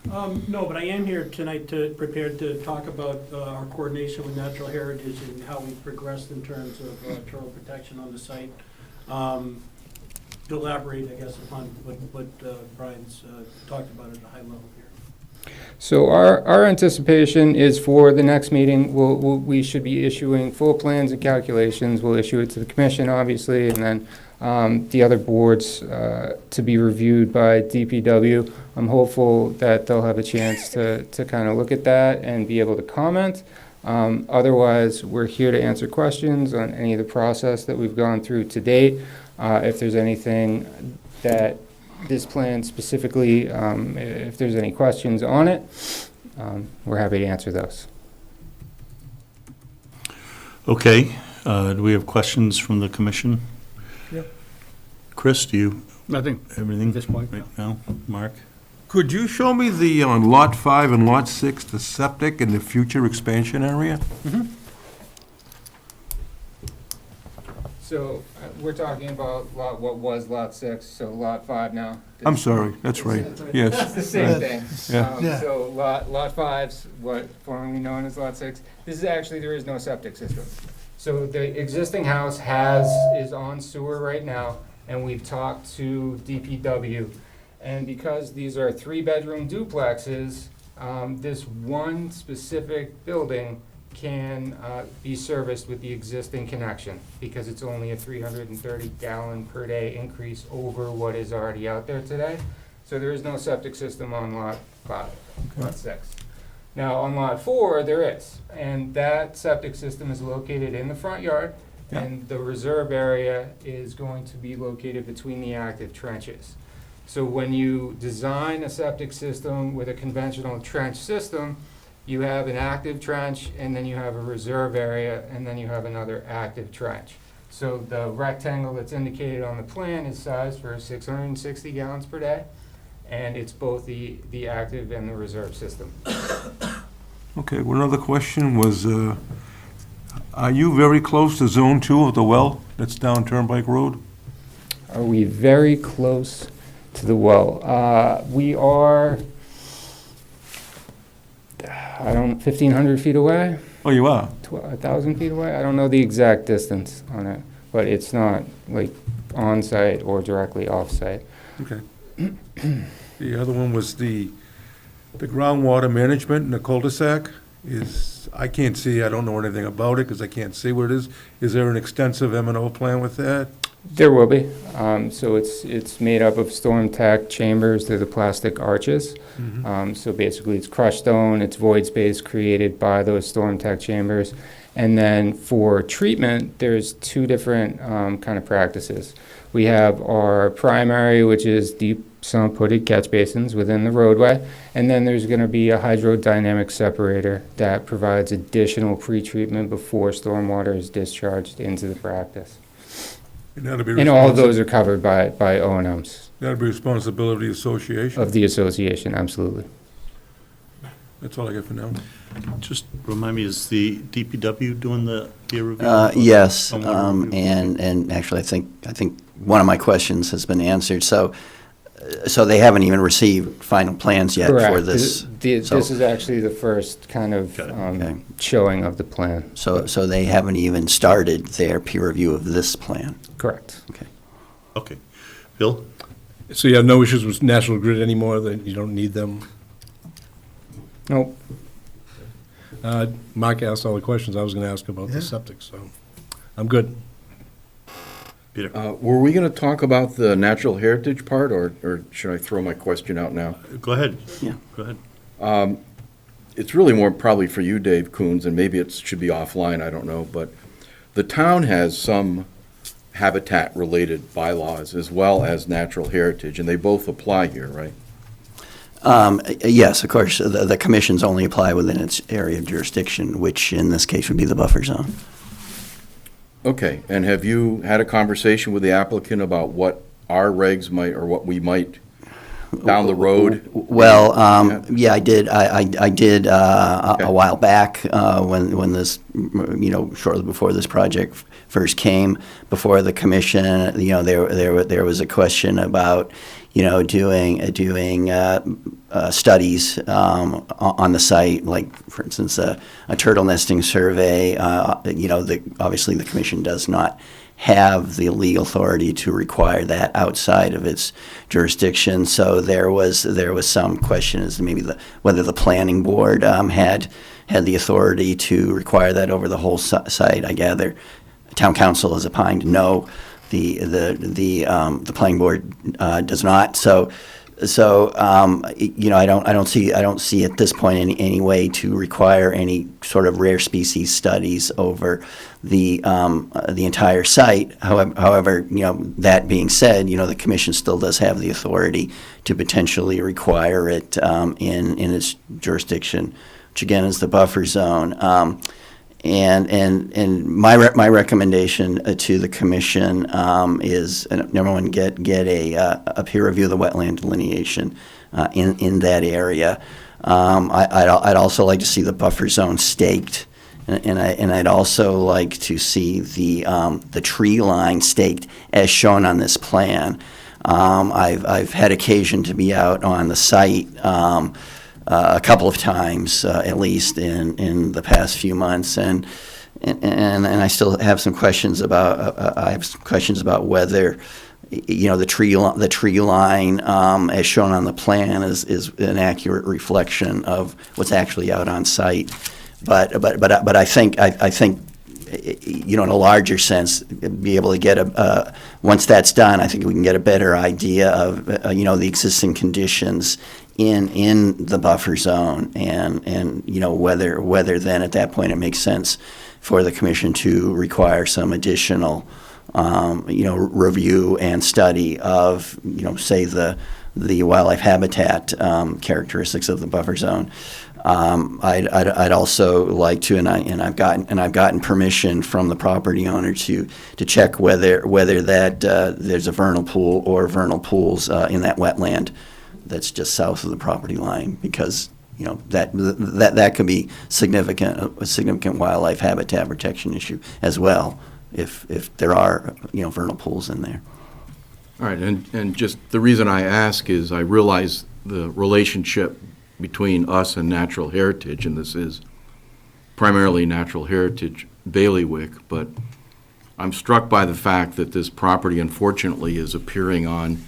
No, but I am here tonight prepared to talk about our coordination with Natural Heritage and how we've progressed in terms of turtle protection on the site. To elaborate, I guess, upon what Brian's talked about at a high level here. So our anticipation is for the next meeting, we should be issuing full plans and calculations. We'll issue it to the commission, obviously, and then the other boards to be reviewed by DPW. I'm hopeful that they'll have a chance to kind of look at that and be able to comment. Otherwise, we're here to answer questions on any of the process that we've gone through to date. If there's anything that this plan specifically, if there's any questions on it, we're happy to answer those. Okay, do we have questions from the commission? Yeah. Chris, do you? Nothing Everything? at this point. Right now, Mark? Could you show me the, on Lot 5 and Lot 6, the septic and the future expansion area? So we're talking about what was Lot 6, so Lot 5 now. I'm sorry, that's right, It's yes. the same thing. Yeah. Yeah. So Lot 5's what formerly known as Lot 6. This is actually, there is no septic system. So the existing house is on sewer right now, and we've talked to DPW. And because these are 3-bedroom duplexes, this one specific building can be serviced with the existing connection because it's only a 330 gallon per day increase over what is already out there today. So there is no septic system on Lot 5, Lot 6. Now, on lot 4, there is, and that septic system is located in the front yard, and the reserve area is going to be located between the active trenches. So when you design a septic system with a conventional trench system, you have an active trench, and then you have a reserve area, and then you have another active trench. So the rectangle that's indicated on the plan is sized for 660 gallons per day, and it's both the active and the reserve system. Okay, one other question was, are you very close to Zone 2 of the well that's down Turnpike Road? Are we very close to the well? We are, 1,500 feet away, Oh, you are? 1,000 feet away? I don't know the exact distance on it, but it's not like on-site or directly off-site. Okay. The other one was the groundwater management in the cul-de-sac I can't see, I don't know anything about it because I can't see what it is. Is there an extensive M&O plan with that? There will be. So it's made up of storm tack chambers. They're the plastic arches. So basically it's crushed stone, it's void space created by those storm tack chambers. And then for treatment, there's two different kind of practices. We have our primary, which is deep sump-putted catch basins within the roadway. And then there's going to be a hydrodynamic separator that provides additional pretreatment before stormwater is discharged into the practice. And all of those are covered by O&Ms. That'd be responsibility of the association? Of the association, absolutely. That's all I got for now. Just remind me, is the DPW doing the peer review? Yes, Stormwater review? and actually, I think one of my questions has been answered. So they haven't even received final plans yet Correct. for this. This is actually the first kind of Okay. showing of the plan. So they haven't even started their peer review of this plan. Correct. Okay. Okay. Bill? So you have no issues with National Grid anymore, that you don't need them? Nope. Mark asked all the questions I was going to ask about the septic, so I'm good. Peter? Were we going to talk about the natural heritage part, or should I throw my question out now? Go ahead. Yeah. Go ahead. It's really more probably for you, Dave Coons, and maybe it should be offline, I don't know, but the town has some habitat-related bylaws as well as natural heritage, and they both apply here, right? Yes, of course, the commissions only apply within its area of jurisdiction, which in this case would be the buffer zone. Okay, and have you had a conversation with the applicant about what our regs might, or what we might down the road? Well, yeah, I did. I did Okay. a while back when this, shortly before this project first came before the commission. There was a question about doing studies on the site, like for instance a turtle nesting survey. Obviously the commission does not have the legal authority to require that outside of its jurisdiction. So there was some question as to maybe whether the planning board had the authority to require that over the whole site. I gather town council has opined no. The planning board does not. So I don't see at this point any way to require any sort of rare species studies over the entire site. However, that being said, the commission still does have the authority to potentially require it in its jurisdiction, which again is the buffer zone. And my recommendation to the commission is, number one, get a peer review of the wetland delineation in that area. I'd also like to see the buffer zone staked, and I'd also like to see the tree line staked as shown on this plan. I've had occasion to be out on the site a couple of times, at least in the past few months, and I still have some questions about whether the tree line as shown on the plan is an accurate reflection of what's actually out on site. But I think in a larger sense, be able to get once that's done, I think we can get a better idea of, the existing conditions in the buffer zone, and whether then at that point it makes sense for the commission to require some additional, review and study of, say the wildlife habitat characteristics of the buffer zone. I'd also like to, and I've gotten permission from the property owner to check whether that there's a vernal pool or vernal pools in that wetland that's just south of the property line, because that could be a significant wildlife habitat protection issue as well, if there are vernal pools in there. All right, and just the reason I ask is I realize the relationship between us and natural heritage, and this is primarily natural heritage bailiwick, but I'm struck by the fact that this property unfortunately is appearing on,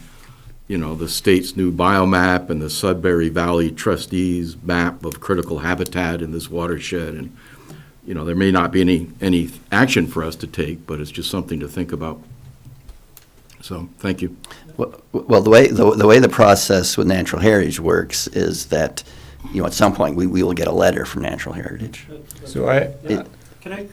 the state's new biomap and the Sudbury Valley Trustees map of critical habitat in this watershed, and, there may not be any action for us to take, but it's just something to think about. So, thank you. Well, the way the process with natural heritage works is that, at some point we will get a letter from natural heritage. So Can I,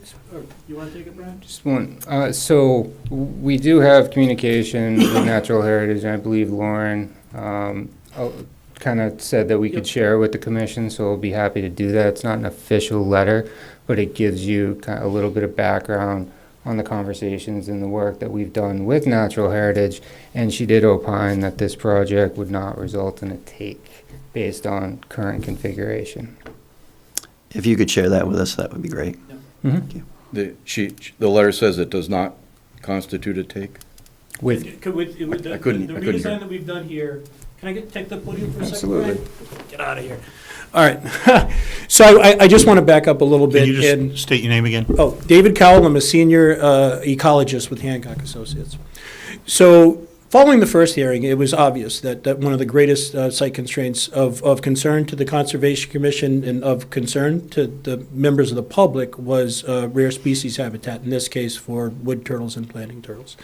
you want to take it, Brian? just one. So we do have communication with natural heritage, and I believe Lauren kind of said that we could share it with the commission, so we'll be happy to do that. It's not an official letter, but it gives you kind of a little bit of background on the conversations and the work that we've done with natural heritage, and she did opine that this project would not result in a take based on current configuration. If you could share that with us, that would be great. Mm-hmm. Thank you. The letter says it does not constitute a take? With I couldn't The hear. redesign that we've done here, can I take the podium for a second, Absolutely. Brian? Get out of here. All right. So I just want to back up a little bit. Can you and- just state your name again? Oh, David Cowell, I'm a senior ecologist with Hancock Associates. So following the first hearing, it was obvious that one of the greatest site constraints of concern to the Conservation Commission and of concern to the members of the public was rare species habitat, in this case for wood turtles and planting turtles.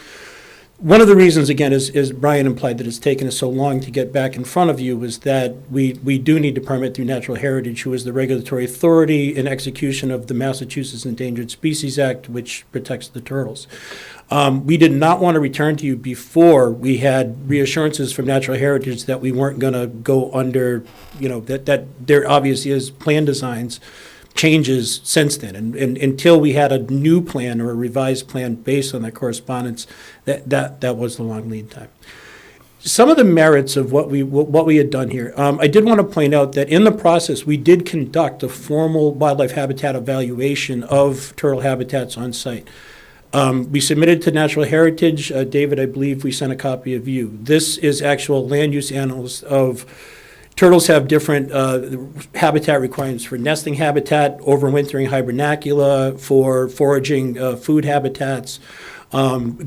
One of the reasons, again, is Brian implied that it's taken us so long to get back in front of you, was that we do need to permit through Natural Heritage, who is the regulatory authority in execution of the Massachusetts Endangered Species Act, which protects the turtles. We did not want to return to you before we had reassurances from Natural Heritage that we weren't going to go under, that there obviously is plan designs changes since then, and until we had a new plan or a revised plan based on that correspondence, that was the long lead time. Some of the merits of what we had done here, I did want to point out that in the process we did conduct a formal wildlife habitat evaluation of turtle habitats on site. We submitted to Natural Heritage. David, I believe we sent a copy of you. This is actual land use analysis of turtles have different habitat requirements for nesting habitat, overwintering hibernacula, for foraging food habitats,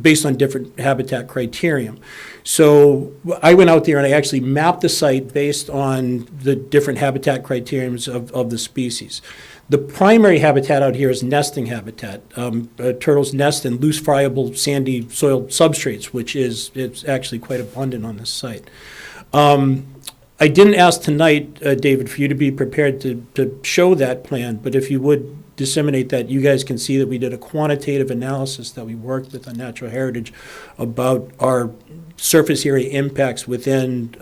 based on different habitat criterion. So I went out there and I actually mapped the site based on the different habitat criterions of the species. The primary habitat out here is nesting habitat. Turtles nest in loose, friable, sandy soil substrates, which it's actually quite abundant on this site. I didn't ask tonight, David, for you to be prepared to show that plan, but if you would disseminate that, you guys can see that we did a quantitative analysis that we worked with on Natural Heritage about our surface area impacts within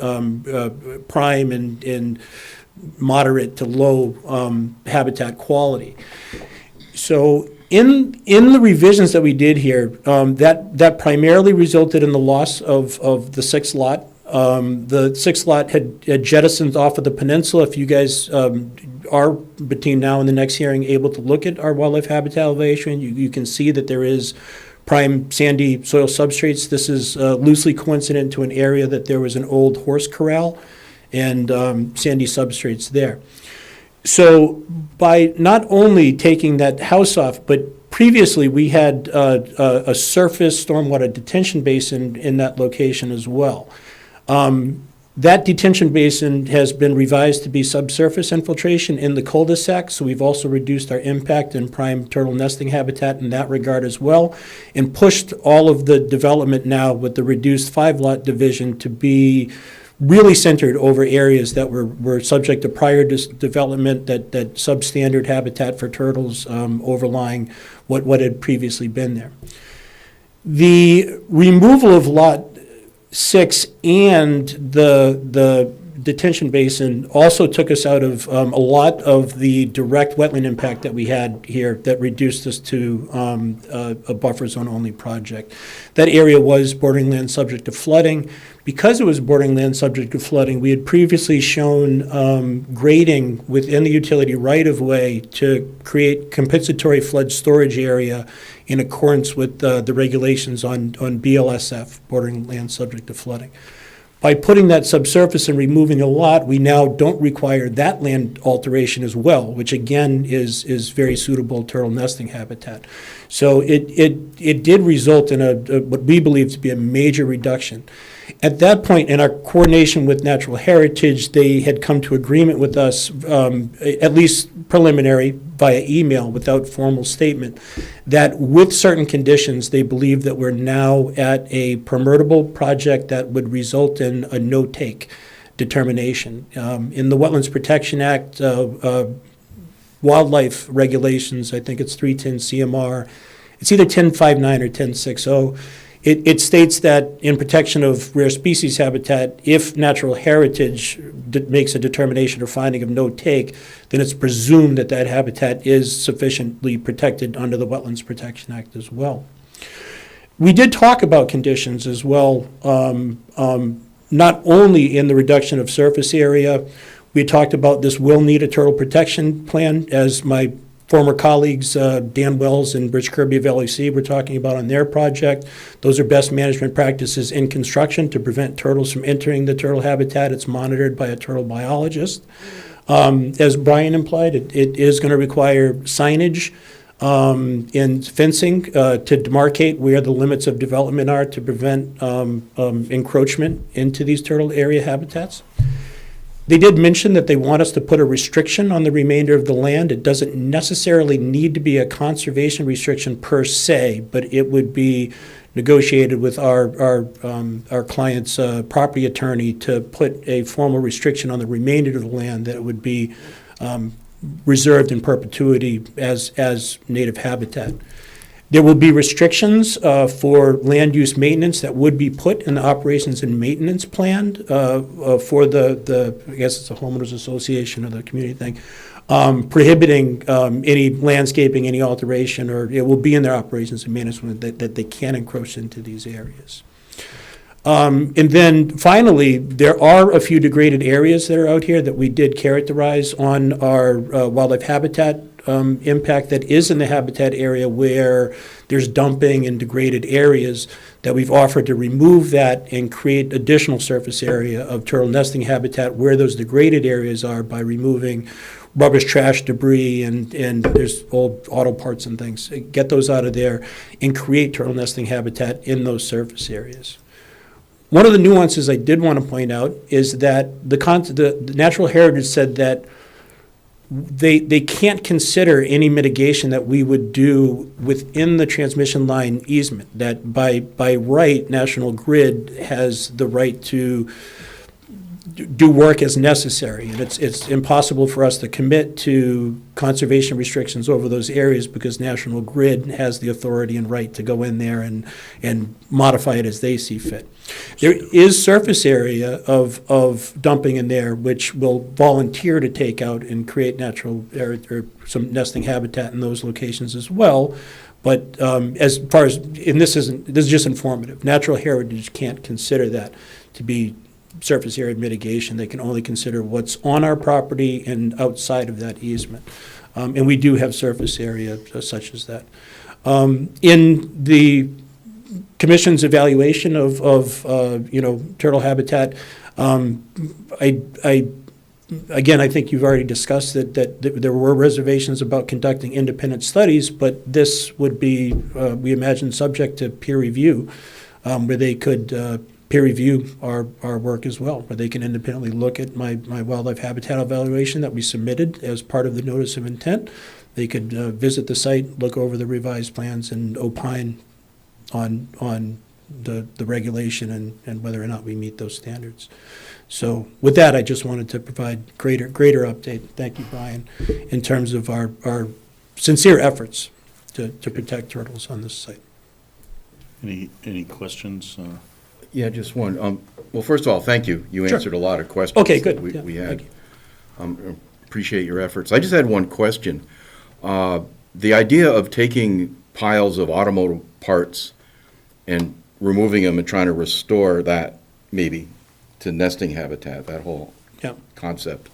prime and moderate to low habitat quality. So in the revisions that we did here, that primarily resulted in the loss of the 6th lot. The 6th lot had jettisoned off of the peninsula. If you guys are, between now and the next hearing, able to look at our wildlife habitat evaluation, you can see that there is prime sandy soil substrates. This is loosely coincident to an area that there was an old horse corral and sandy substrates there. So by not only taking that house off, but previously we had a surface stormwater detention basin in that location as well. That detention basin has been revised to be subsurface infiltration in the cul-de-sac, so we've also reduced our impact in prime turtle nesting habitat in that regard as well, and pushed all of the development now with the reduced 5-lot division to be really centered over areas that were subject to prior development, that substandard habitat for turtles overlying what had previously been there. The removal of Lot 6 and the detention basin also took us out of a lot of the direct wetland impact that we had here that reduced us to a buffer zone only project. That area was bordering land subject to flooding. Because it was bordering land subject to flooding, we had previously shown grading within the utility right-of-way to create compensatory flood storage area in accordance with the regulations on BLSF, bordering land subject to flooding. By putting that subsurface and removing a lot, we now don't require that land alteration as well, which again is very suitable turtle nesting habitat. So it did result in what we believe to be a major reduction. At that point, in our coordination with Natural Heritage, they had come to agreement with us, at least preliminary, via email without formal statement, that with certain conditions, they believe that we're now at a permittable project that would result in a no-take determination. In the Wetlands Protection Act, wildlife regulations, I think it's 310 CMR, it's either 1059 or 1060. It states that in protection of rare species habitat, if Natural Heritage makes a determination or finding of no take, then it's presumed that that habitat is sufficiently protected under the Wetlands Protection Act as well. We did talk about conditions as well, not only in the reduction of surface area. We talked about this will need a turtle protection plan, as my former colleagues, Dan Wells and Rich Kirby of LEC, were talking about on their project. Those are best management practices in construction to prevent turtles from entering the turtle habitat. It's monitored by a turtle biologist. As Brian implied, it is going to require signage and fencing to demarcate where the limits of development are to prevent encroachment into these turtle area habitats. They did mention that they want us to put a restriction on the remainder of the land. It doesn't necessarily need to be a conservation restriction per se, but it would be negotiated with our client's property attorney to put a formal restriction on the remainder of the land that would be reserved in perpetuity as native habitat. There will be restrictions for land use maintenance that would be put in the operations and maintenance plan for the I guess it's a homeowners association or the community thing, prohibiting any landscaping, any alteration, or it will be in their operations and management that they can't encroach into these areas. And then finally, there are a few degraded areas that are out here that we did characterize on our wildlife habitat impact that is in the habitat area where there's dumping and degraded areas that we've offered to remove that and create additional surface area of turtle nesting habitat where those degraded areas are by removing rubbish, trash, debris, and there's old auto parts and things. Get those out of there and create turtle nesting habitat in those surface areas. One of the nuances I did want to point out is that the Natural Heritage said that they can't consider any mitigation that we would do within the transmission line easement, that by right, National Grid has the right to do work as necessary. And it's impossible for us to commit to conservation restrictions over those areas because National Grid has the authority and right to go in there and modify it as they see fit. There is surface area of dumping in there which will volunteer to take out and create natural or some nesting habitat in those locations as well. But as far as, and this is just informative, Natural Heritage can't consider that to be surface area mitigation. They can only consider what's on our property and outside of that easement. And we do have surface area such as that. In the Commission's evaluation of turtle habitat, again, I think you've already discussed that there were reservations about conducting independent studies, but this would be, we imagine, subject to peer review, where they could peer review our work as well, where they can independently look at my wildlife habitat evaluation that we submitted as part of the notice of intent. They could visit the site, look over the revised plans, and opine on the regulation and whether or not we meet those standards. So with that, I just wanted to provide greater update. Thank you, Brian, in terms of our sincere efforts to protect turtles on this site. Any questions? Yeah, just one. Well, first of all, thank you. You Sure. answered a lot of questions. Okay, good. that Yeah, we had. thank you. Appreciate your efforts. I just had one question. The idea of taking piles of automotive parts and removing them and trying to restore that, maybe, to nesting habitat, that whole Yeah. concept,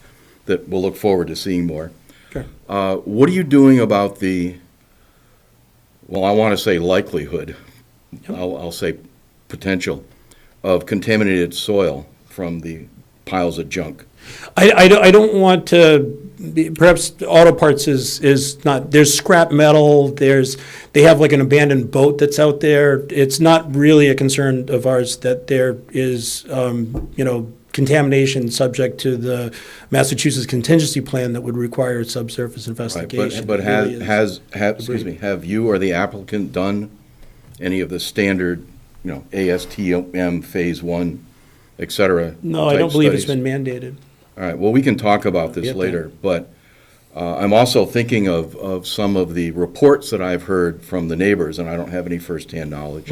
that we'll look forward to seeing more. Sure. What are you doing about the, well, I want to say likelihood, I'll say potential, of contaminated soil from the piles of junk? I don't want to, perhaps auto parts is not, there's scrap metal, they have like an abandoned boat that's out there. It's not really a concern of ours that there is, contamination subject to the Massachusetts contingency plan that would require subsurface investigation. But It really is. excuse me, have you or the applicant done any of the standard, ASTM Phase 1, et cetera? No, I type don't believe it's studies? been mandated. All right, well, we can talk about this Yep. later, but I'm also thinking of some of the reports that I've heard from the neighbors, and I don't have any firsthand knowledge,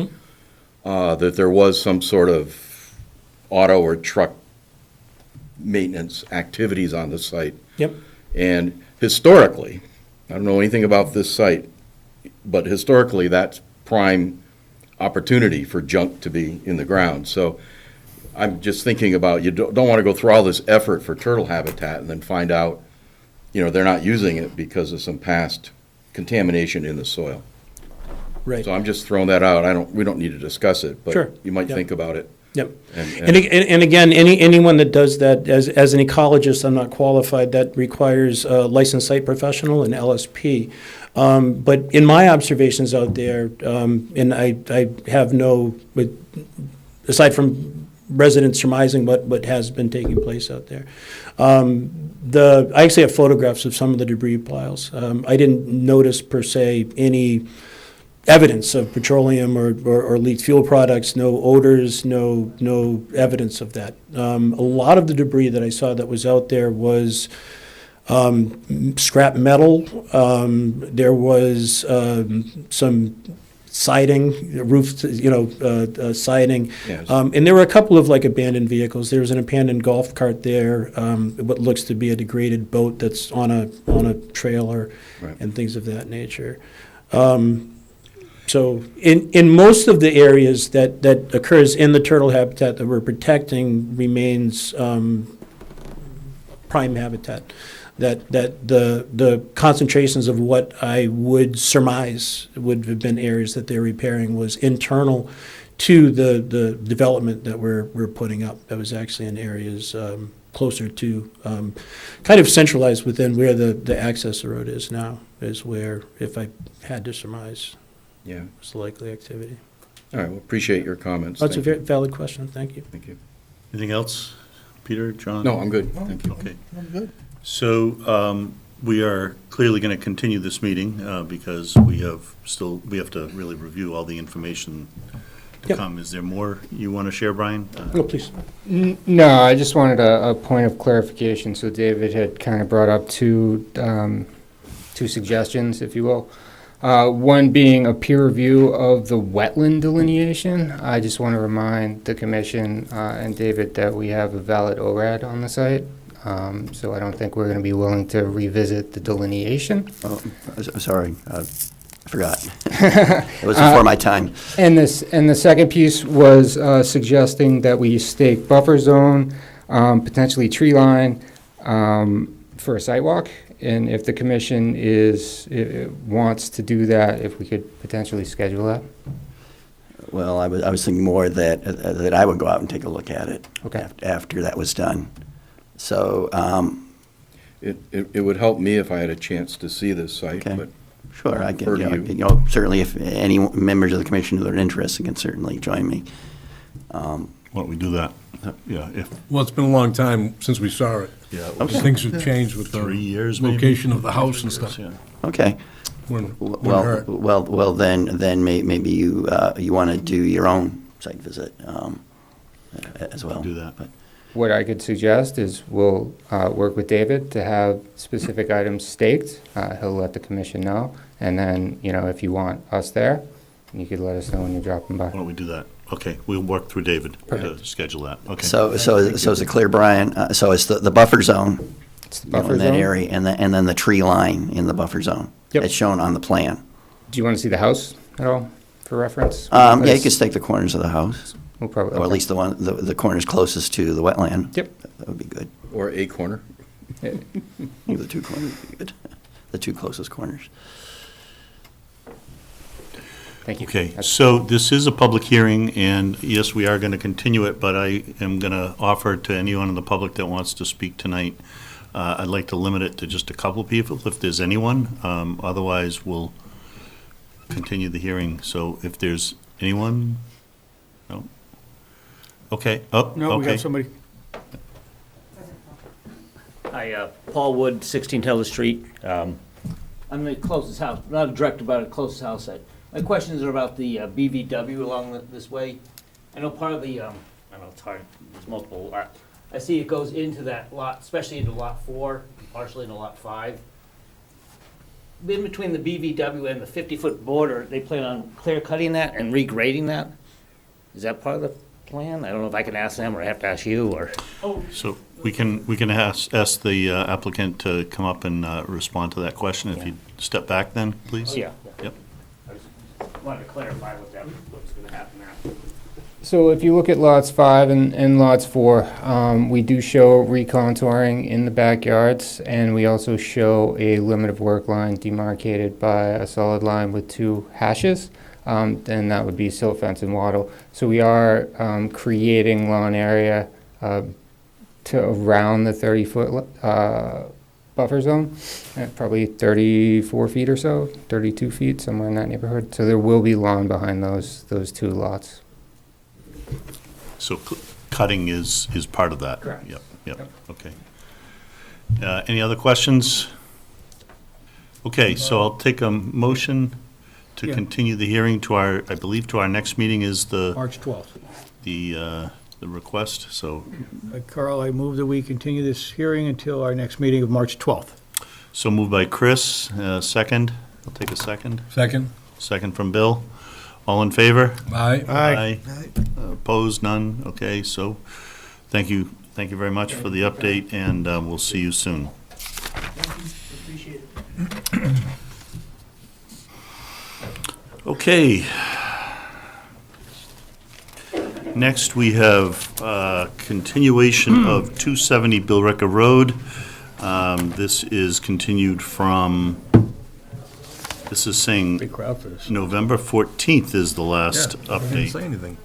that there was some sort of auto or truck maintenance activities on the site. Yep. And historically, I don't know anything about this site, but historically, that's prime opportunity for junk to be in the ground. So I'm just thinking about, you don't want to go through all this effort for turtle habitat and then find out, they're not using it because of some past contamination in the soil. Right. So I'm just throwing that out. We don't need to discuss it, Sure. but you might Yep. think about it. Yep. And- And again, anyone that does that, as an ecologist, I'm not qualified, that requires a licensed site professional, an LSP. But in my observations out there, and I have no, aside from residents surmising what has been taking place out there, I actually have photographs of some of the debris piles. I didn't notice per se any evidence of petroleum or leaked fuel products, no odors, no evidence of that. A lot of the debris that I saw that was out there was scrap metal. There was some siding, roof, siding. Yes. And there were a couple of like abandoned vehicles. There was an abandoned golf cart there, what looks to be a degraded boat that's on a trailer, Right. and things of that nature. So in most of the areas that occurs in the turtle habitat that we're protecting remains prime habitat. That the concentrations of what I would surmise would have been areas that they're repairing was internal to the development that we're putting up. That was actually in areas closer to, kind of centralized within where the access road is now, is where, if I had to surmise, Yeah. was the likely activity. All right, well, appreciate your comments. That's a Thank you. very valid question, thank you. Thank you. Anything else? Peter, John? No, I'm good, thank you. Okay. I'm good. So we are clearly going to continue this meeting because we have to really review all the information to Yep. come. Is there more you want to share, Brian? No, please. No, I just wanted a point of clarification. So David had kind of brought up two suggestions, if you will. One being a peer review of the wetland delineation. I just want to remind the commission and David that we have a valid ORAD on the site. So I don't think we're going to be willing to revisit the delineation. Oh, sorry, I forgot. It was before my time. And the second piece was suggesting that we stake buffer zone, potentially tree line, for a sidewalk. And if the commission wants to do that, if we could potentially schedule that. Well, I was thinking more that I would go out and take a look at it. Okay. After that was done. So, It would help me if I had a chance to see this site, Okay. but sure, I can, Heard you. certainly if any members of the commission who are interested can certainly join me. Why don't we do that? Yeah, if, Well, it's been a long time since we saw it. yeah. Things have changed with the 3 years, maybe? location of the house and stuff. Yeah. Okay. Wouldn't Well, hurt. well, then maybe you want to do your own site visit as well. Do that. But- What I could suggest is we'll work with David to have specific items staked. He'll let the commission know. And then, if you want us there, you could let us know when you're dropping by. Why don't we do that? Okay, we'll work through David to schedule that. Okay. So is it clear, Brian? So it's the buffer zone, It's the you know, buffer in that zone. area, and then the tree line in the buffer zone. Yep. It's shown on the plan. Do you want to see the house at all for reference? Yeah, you Because can stake the corners of the house, We'll probably, or at okay. least the corners closest to the wetland. Yep. That would be good. Or a corner. The two corners would be good. The two closest corners. Thank you. Okay, so this is a public hearing, and yes, we are going to continue it, but I am going to offer to anyone in the public that wants to speak tonight, I'd like to limit it to just a couple people, if there's anyone. Otherwise, we'll continue the hearing. So if there's anyone? No? Okay, oh, No, we okay. got somebody. Hi, Paul Wood, 16 Taylor Street. I'm the closest house, not a director, but a closest house. My questions are about the BVW along this way. I know part of the, I don't know, it's hard, there's multiple. I see it goes into that lot, especially into Lot 4, partially into Lot 5. In between the BVW and the 50-foot border, they plan on clear cutting that and regrading that? Is that part of the plan? I don't know if I can ask them or I have to ask you or. So we can ask the applicant to come up and respond to that question. If you step back then, please. Oh, yeah. Yep. I just wanted to clarify with them what's going to happen there. So if you look at lots 5 and lots 4, we do show recontouring in the backyards, and we also show a limit of work line demarcated by a solid line with 2 hashes. And that would be silt fence and wattle. So we are creating lawn area to around the 30-foot buffer zone, probably 34 feet or so, 32 feet, somewhere in that neighborhood. So there will be lawn behind those 2 lots. So cutting is part of that? Correct. Yep, okay. Any other questions? Okay, so I'll take a motion to Yeah. continue the hearing to our, I believe to our next meeting is the March 12th. the request, so. Carl, I move that we continue this hearing until our next meeting of March 12th. So moved by Chris, second. I'll take a second. Second? Second from Bill. All in favor? Aye. Aye. Opposed, none? Okay, so thank you very much for the update, and we'll see you soon. Appreciate it. Okay. Next, we have continuation of 270 Billerica Road. This is continued from, this is saying Big crowd for this. November 14th is the last Yeah, I didn't say update. anything.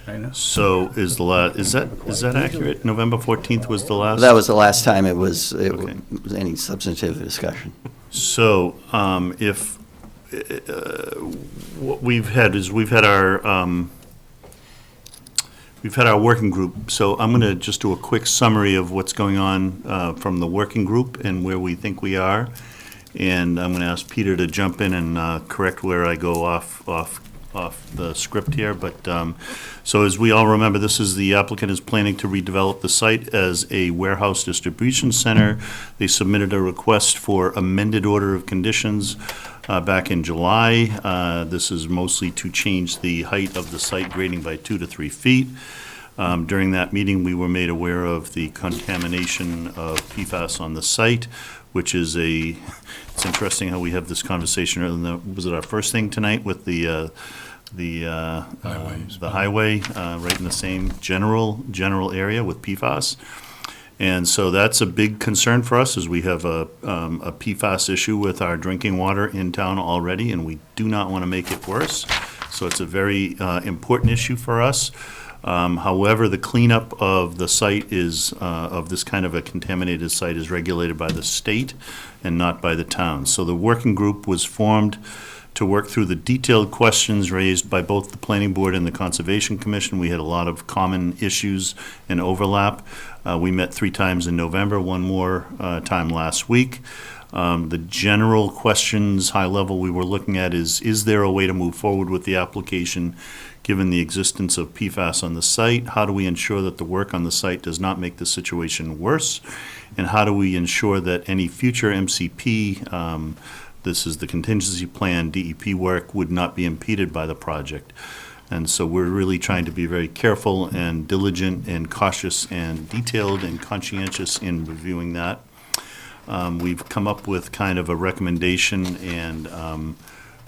I know. So is that accurate? November 14th was the last? That was the last time it was Okay. any substantive discussion. So, if, what we've had is, we've had our working group, so I'm gonna just do a quick summary of what's going on, from the working group and where we think we are. And I'm gonna ask Peter to jump in and, correct where I go off the script here, but, so as we all remember, this is, the applicant is planning to redevelop the site as a warehouse distribution center. They submitted a request for amended order of conditions, back in July. This is mostly to change the height of the site grading by 2 to 3 feet. During that meeting, we were made aware of the contamination of PFAS on the site, which is it's interesting how we have this conversation, was it our first thing tonight with the highway, right in the same general area with PFAS. And so that's a big concern for us, as we have a PFAS issue with our drinking water in town already, and we do not want to make it worse. So it's a very important issue for us. However, the cleanup of the site is, of this kind of a contaminated site, is regulated by the state and not by the town. So the working group was formed to work through the detailed questions raised by both the Planning Board and the Conservation Commission. We had a lot of common issues and overlap. We met 3 times in November, one more time last week. The general questions, high level, we were looking at is there a way to move forward with the application given the existence of PFAS on the site? How do we ensure that the work on the site does not make the situation worse? And how do we ensure that any future MCP, this is the contingency plan, DEP work, would not be impeded by the project? And so we're really trying to be very careful and diligent and cautious and detailed and conscientious in reviewing that. We've come up with kind of a recommendation, and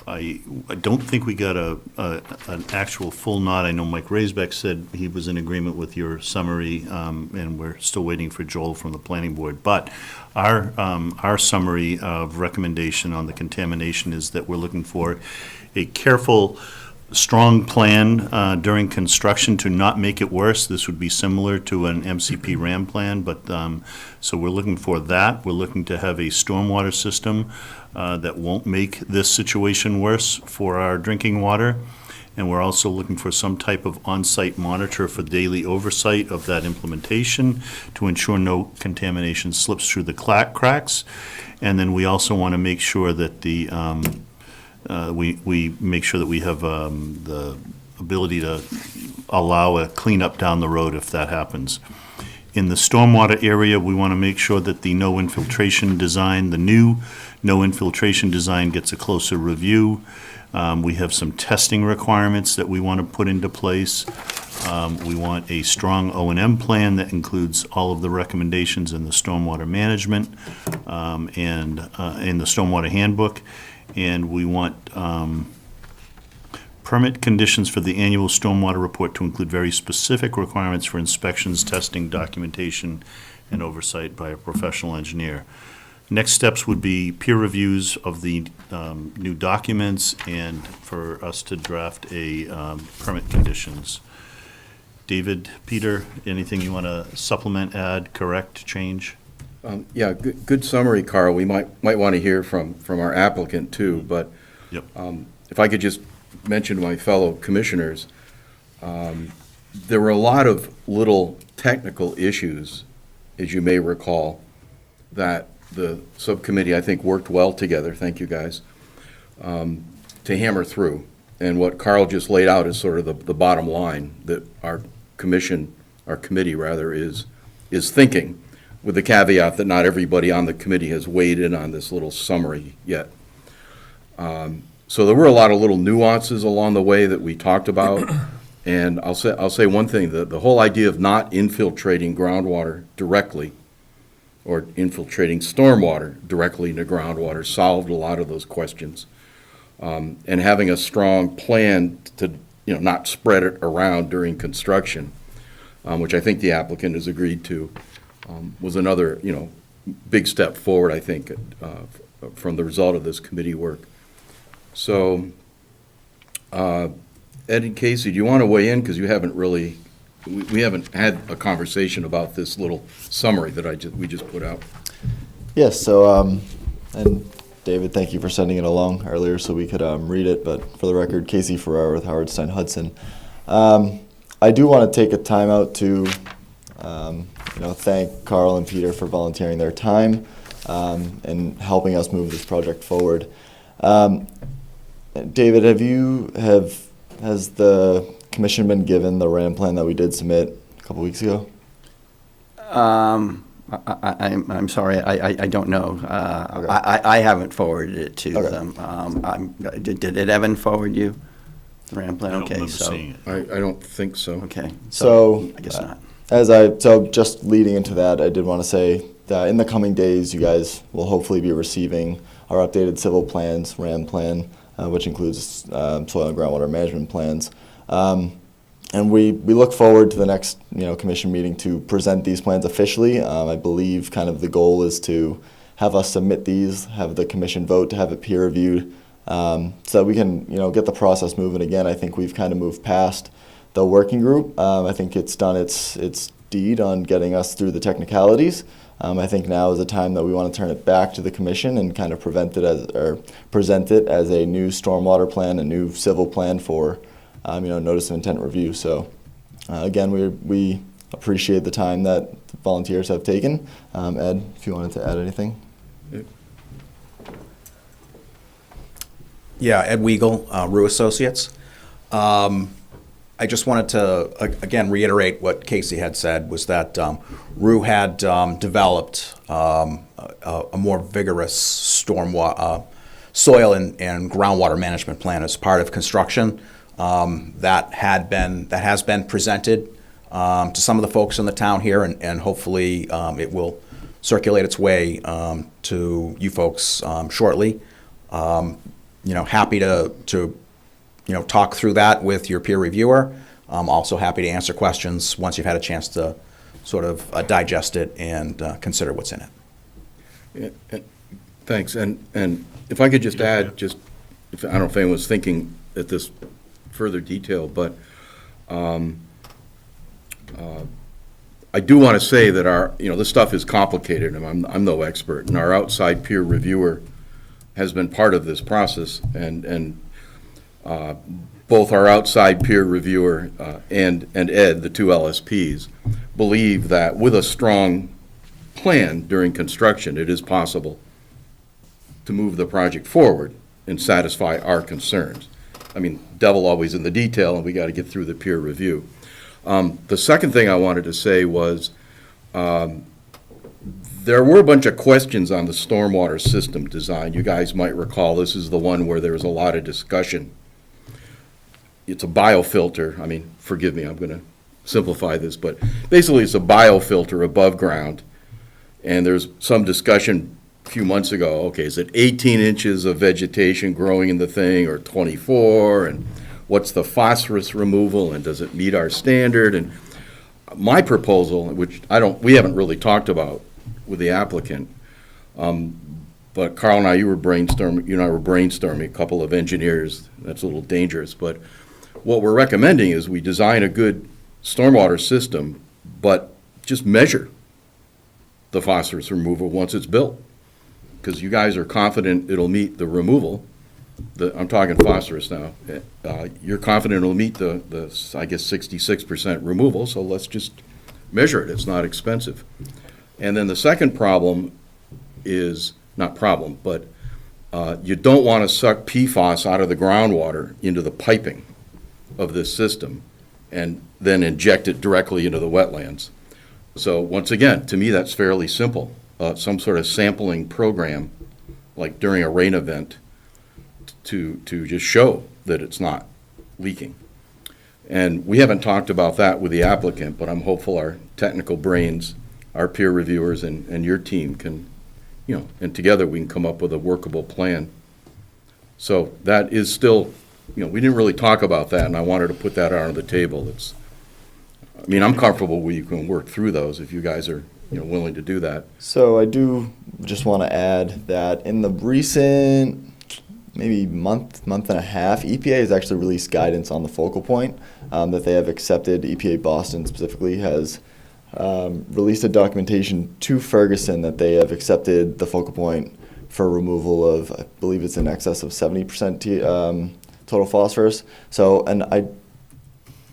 I don't think we got an actual full nod. I know Mike Raisbeck said he was in agreement with your summary, and we're still waiting for Joel from the Planning Board. But our summary of recommendation on the contamination is that we're looking for a careful, strong plan during construction to not make it worse. This would be similar to an MCP RAM plan, but so we're looking for that. We're looking to have a stormwater system that won't make this situation worse for our drinking water. And we're also looking for some type of on-site monitor for daily oversight of that implementation to ensure no contamination slips through the cracks. And then we also want to make sure that the we make sure that we have the ability to allow a cleanup down the road if that happens. In the stormwater area, we want to make sure that the no infiltration design, the new no infiltration design, gets a closer review. We have some testing requirements that we want to put into place. We want a strong O&M plan that includes all of the recommendations in the stormwater management and in the stormwater handbook. And we want permit conditions for the annual stormwater report to include very specific requirements for inspections, testing, documentation, and oversight by a professional engineer. Next steps would be peer reviews of the new documents and for us to draft a permit conditions. David, Peter, anything you want to supplement, add, correct, change? Yeah, good summary, Carl. We might want to hear from our applicant too, but Yep. If I could just mention to my fellow commissioners, there were a lot of little technical issues, as you may recall, that the subcommittee, I think, worked well together, thank you guys, to hammer through. And what Carl just laid out is sort of the bottom line that our committee rather, is thinking, with the caveat that not everybody on the committee has weighed in on this little summary yet. So there were a lot of little nuances along the way that we talked about. And I'll say one thing, the whole idea of not infiltrating groundwater directly or infiltrating stormwater directly into groundwater solved a lot of those questions. And having a strong plan to not spread it around during construction, which I think the applicant has agreed to, was another big step forward, I think, from the result of this committee work. So, Ed and Casey, do you want to weigh in? Because you haven't really, we haven't had a conversation about this little summary that we just put out. Yes, so, and David, thank you for sending it along earlier so we could read it, but for the record, Casey Ferrara with Howard Stein Hudson. I do want to take a time out to thank Carl and Peter for volunteering their time and helping us move this project forward. David, has the commission been given the RAM plan that we did submit a couple weeks ago? I'm sorry, I don't know. Okay. I haven't forwarded it to Okay. them. Did Evan forward you the RAM plan? I don't Okay, remember so seeing it. I don't think so. okay, So, I guess not. So just leading into that, I did want to say that in the coming days, you guys will hopefully be receiving our updated civil plans, RAM plan, which includes soil and groundwater management plans. And we look forward to the next commission meeting to present these plans officially. I believe kind of the goal is to have us submit these, have the commission vote to have it peer reviewed, so that we can get the process moving again. I think we've kind of moved past the working group. I think it's done its deed on getting us through the technicalities. I think now is the time that we want to turn it back to the commission and kind of present it as a new stormwater plan, a new civil plan for, notice of intent review. So again, we appreciate the time that the volunteers have taken. Ed, if you wanted to add anything. Yeah, Ed Weigel, Rue Associates. I just wanted to, again, reiterate what Casey had said, was that Rue had developed a more vigorous soil and groundwater management plan as part of construction. That has been presented to some of the folks in the town here, and hopefully it will circulate its way to you folks shortly. Happy to talk through that with your peer reviewer. I'm also happy to answer questions once you've had a chance to sort of digest it and consider what's in it. Yeah, thanks. And if I could just add, I don't know if anyone's thinking at this further detail, but I do want to say that this stuff is complicated, and I'm no expert, and our outside peer reviewer has been part of this process, and both our outside peer reviewer and Ed, the two LSPs, believe that with a strong plan during construction, it is possible to move the project forward and satisfy our concerns. I mean, devil always in the detail, and we got to get through the peer review. The second thing I wanted to say was there were a bunch of questions on the stormwater system design. You guys might recall this is the one where there was a lot of discussion. It's a biofilter. I mean, forgive me, I'm going to simplify this, but basically it's a biofilter above ground. And there's some discussion a few months ago, okay, is it 18 inches of vegetation growing in the thing or 24? And what's the phosphorus removal, and does it meet our standard? And my proposal, which we haven't really talked about with the applicant, but Carl and I, you and I were brainstorming, a couple of engineers. That's a little dangerous, but what we're recommending is we design a good stormwater system, but just measure the phosphorus removal once it's built, because you guys are confident it'll meet the removal. I'm talking phosphorus now. You're confident it'll meet the I guess 66% removal, so let's just measure it. It's not expensive. And then the second problem is, not problem, but you don't want to suck PFAS out of the groundwater into the piping of this system and then inject it directly into the wetlands. So once again, to me, that's fairly simple. Some sort of sampling program, like during a rain event, to just show that it's not leaking. And we haven't talked about that with the applicant, but I'm hopeful our technical brains, our peer reviewers, and your team can, and together we can come up with a workable plan. So that is still, we didn't really talk about that, and I wanted to put that out on the table. I'm comfortable we can work through those if you guys are, willing to do that. So I do just want to add that in the recent maybe month and a half, EPA has actually released guidance on the focal point that they have accepted. EPA Boston specifically has released a documentation to Ferguson that they have accepted the focal point for removal of, I believe it's in excess of 70% total phosphorus. So, and I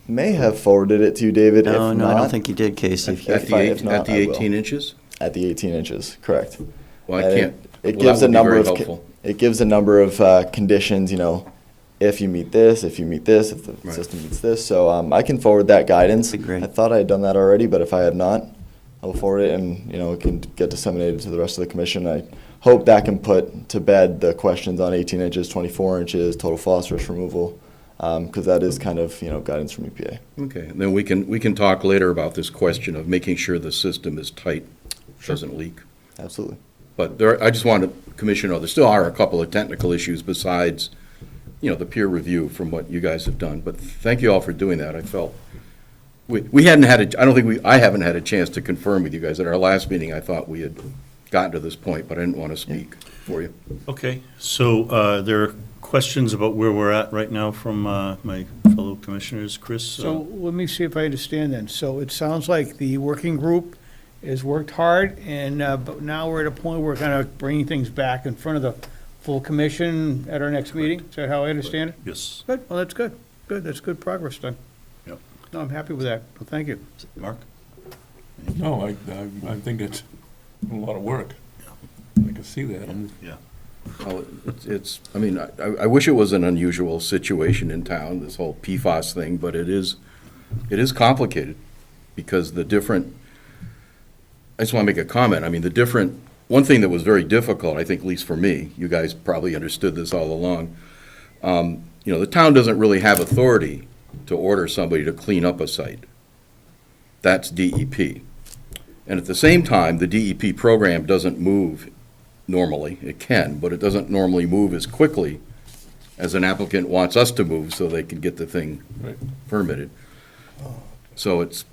may have forwarded it to you, David. No, if no, not, I don't think you did, Casey. At the 18 inches? At the 18 inches, correct. Well, I can't. It well, gives that a would be number very of helpful. it gives a number of conditions. If you meet this, if you meet this, if the system meets this. So I can forward that guidance. That'd be great. I thought I had done that already, but if I have not, I will forward it, and it can get disseminated to the rest of the commission. I hope that can put to bed the questions on 18 inches, 24 inches, total phosphorus removal, because that is kind of guidance from EPA. Okay, and then we can talk later about this question of making sure the system is tight, doesn't leak. Absolutely. But I just wanted to commission, there still are a couple of technical issues besides, the peer review from what you guys have done. But thank you all for doing that. I felt we hadn't had I haven't had a chance to confirm with you guys. At our last meeting, I thought we had gotten to this point, but I didn't want to speak for you. Okay, so there are questions about where we're at right now from my fellow commissioners. Chris? So let me see if I understand then. So it sounds like the working group has worked hard, and, but now we're at a point where we're kind of bringing things back in front of the full commission at our next meeting. Is that how I understand it? Yes. Good, well, that's good. Good, that's good progress then. Yep. No, I'm happy with that. Well, thank you. Mark? No, I think it's a lot of work. I can see that. Yeah. Well, I mean, I wish it was an unusual situation in town, this whole PFAS thing, but it is complicated because the different, I just want to make a comment. I mean, one thing that was very difficult, I think, at least for me, you guys probably understood this all along, the town doesn't really have authority to order somebody to clean up a site. That's DEP. And at the same time, the DEP program doesn't move normally. It can, but it doesn't normally move as quickly as an applicant wants us to move so they can get the thing permitted. So it's,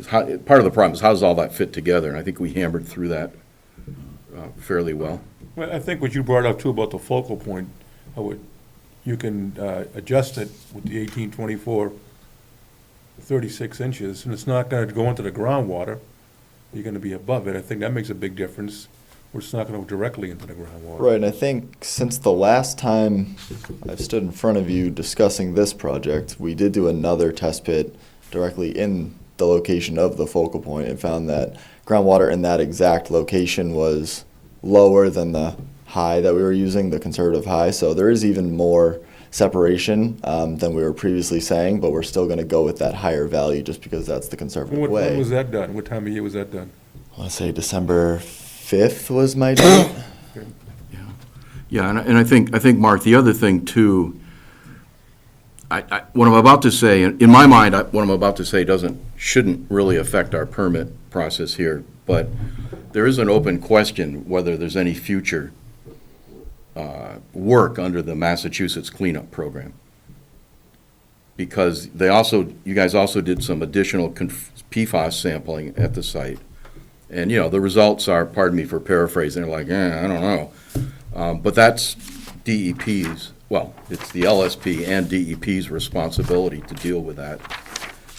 part of the problem is how does all that fit together? And I think we hammered through that fairly well. Well, I think what you brought up too about the focal point, you can adjust it with the 1824 36 inches, and it's not going to go into the groundwater. You're going to be above it. I think that makes a big difference, where it's not going to go directly into the groundwater. Right, and I think since the last time I've stood in front of you discussing this project, we did do another test pit directly in the location of the focal point and found that groundwater in that exact location was lower than the high that we were using, the conservative high. So there is even more separation than we were previously saying, but we're still going to go with that higher value just because that's the conservative way. When was that done? What time of year was that done? I want to say December 5th was my date. Yeah, and I think, Mark, the other thing too, what I'm about to say, in my mind, what I'm about to say shouldn't really affect our permit process here, but there is an open question whether there's any future work under the Massachusetts cleanup program. Because you guys also did some additional PFAS sampling at the site. And, the results are, pardon me for paraphrasing, they're like, I don't know. But that's DEP's, it's the LSP and DEP's responsibility to deal with that.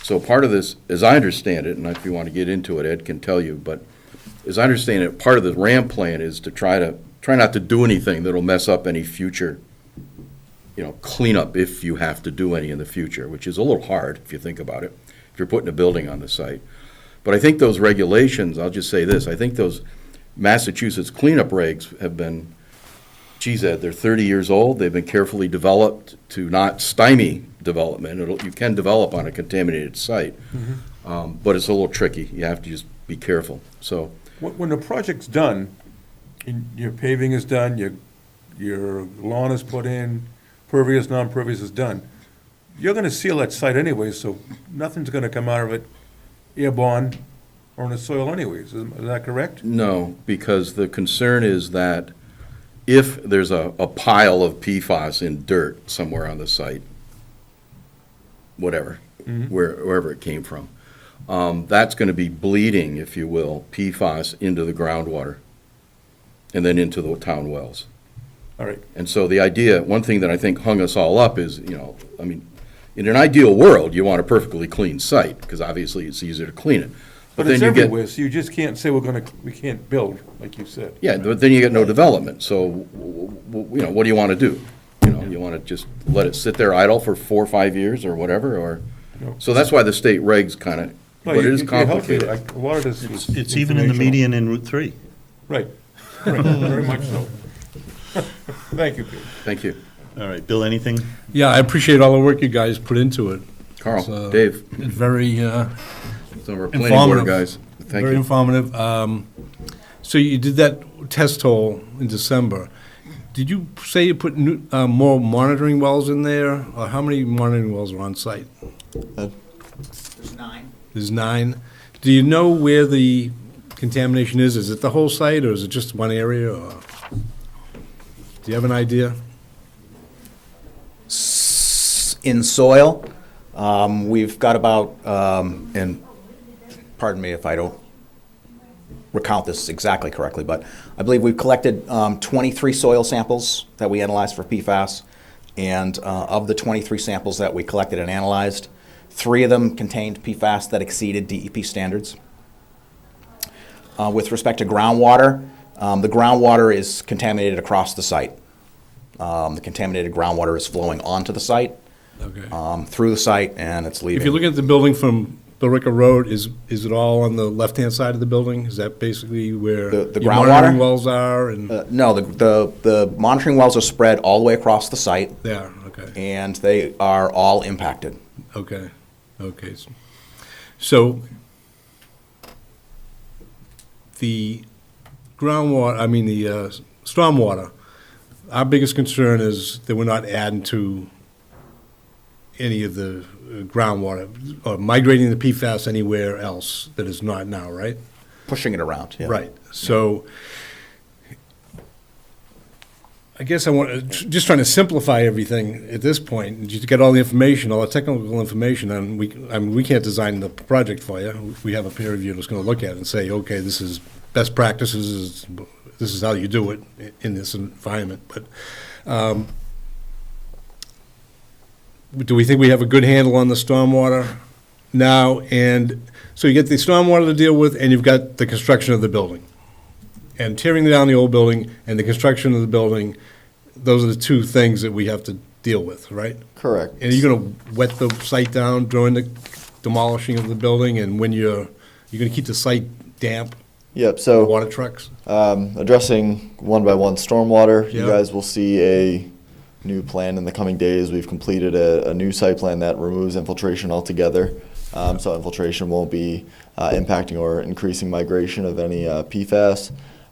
So part of this, as I understand it, and if you want to get into it, Ed can tell you, but as I understand it, part of the RAM plan is to try not to do anything that'll mess up any future, cleanup if you have to do any in the future, which is a little hard if you think about it, if you're putting a building on the site. But I think those regulations, I'll just say this, I think those Massachusetts cleanup regs have been, Ed, they're 30 years old. They've been carefully developed to not stymie development. You can develop on a contaminated site, but it's a little tricky. You have to just be careful. So when the project's done, your paving is done, your lawn is put in, pervious, non-pervious is done, you're going to seal that site anyway, so nothing's going to come out of it airborne or in the soil anyways. Is that correct? No, because the concern is that if there's a pile of PFAS in dirt somewhere on the site, whatever, wherever it came from, that's going to be bleeding, if you will, PFAS into the groundwater and then into the town wells. All right. And so the idea, one thing that I think hung us all up is, in an ideal world, you want a perfectly clean site, because obviously it's easier to clean it. But it's everywhere, so you just can't say we can't build, like you said. Yeah, but then you get no development, so, what do you want to do? You want to just let it sit there idle for 4 or 5 years or whatever, or, so that's why the state regs kind of, but it is complicated. A lot of this is It's even in the median in Route 3. Right, very much so. Thank you, Peter. Thank you. All right, Bill, anything? Yeah, I appreciate all the work you guys put into it. Carl, Dave. It's very Some of our planning board guys. Thank very you. informative. So you did that test hole in December. Did you say you put more monitoring wells in there? Or how many monitoring wells are on site? There's 9. There's 9. Do you know where the contamination is? Is it the whole site, or is it just one area? Or do you have an idea? In soil, we've got about, and pardon me if I don't recount this exactly correctly, but I believe we've collected 23 soil samples that we analyzed for PFAS, and of the 23 samples that we collected and analyzed, 3 of them contained PFAS that exceeded DEP standards. With respect to groundwater, the groundwater is contaminated across the site. The contaminated groundwater is flowing onto the site, through the site, and it's leaving. If you look at the building from Billerica Road, is it all on the left-hand side of the building? Is that basically where The your groundwater? monitoring wells are? And No, the monitoring wells are spread all the way across the site. They are, okay. And they are all impacted. Okay, okay. So the groundwater, I mean, the stormwater, our biggest concern is that we're not adding to any of the groundwater, or migrating the PFAS anywhere else that is not now, right? Pushing it around, yeah. Right, so I guess just trying to simplify everything at this point, just to get all the information, all the technical information, and we can't design the project for you. We have a peer reviewer that's gonna look at it and say, okay, this is best practices, this is how you do it in this environment, but, do we think we have a good handle on the stormwater now? And so you get the stormwater to deal with, and you've got the construction of the building. And tearing down the old building and the construction of the building, those are the two things that we have to deal with, right? Correct. And are you gonna wet the site down during the demolishing of the building, and when you're gonna keep the site damp? Yep, so. Water trucks? Addressing one by one stormwater, you Yep. guys will see a new plan in the coming days. We've completed a new site plan that removes infiltration altogether. So infiltration won't be impacting or increasing migration of any PFAS.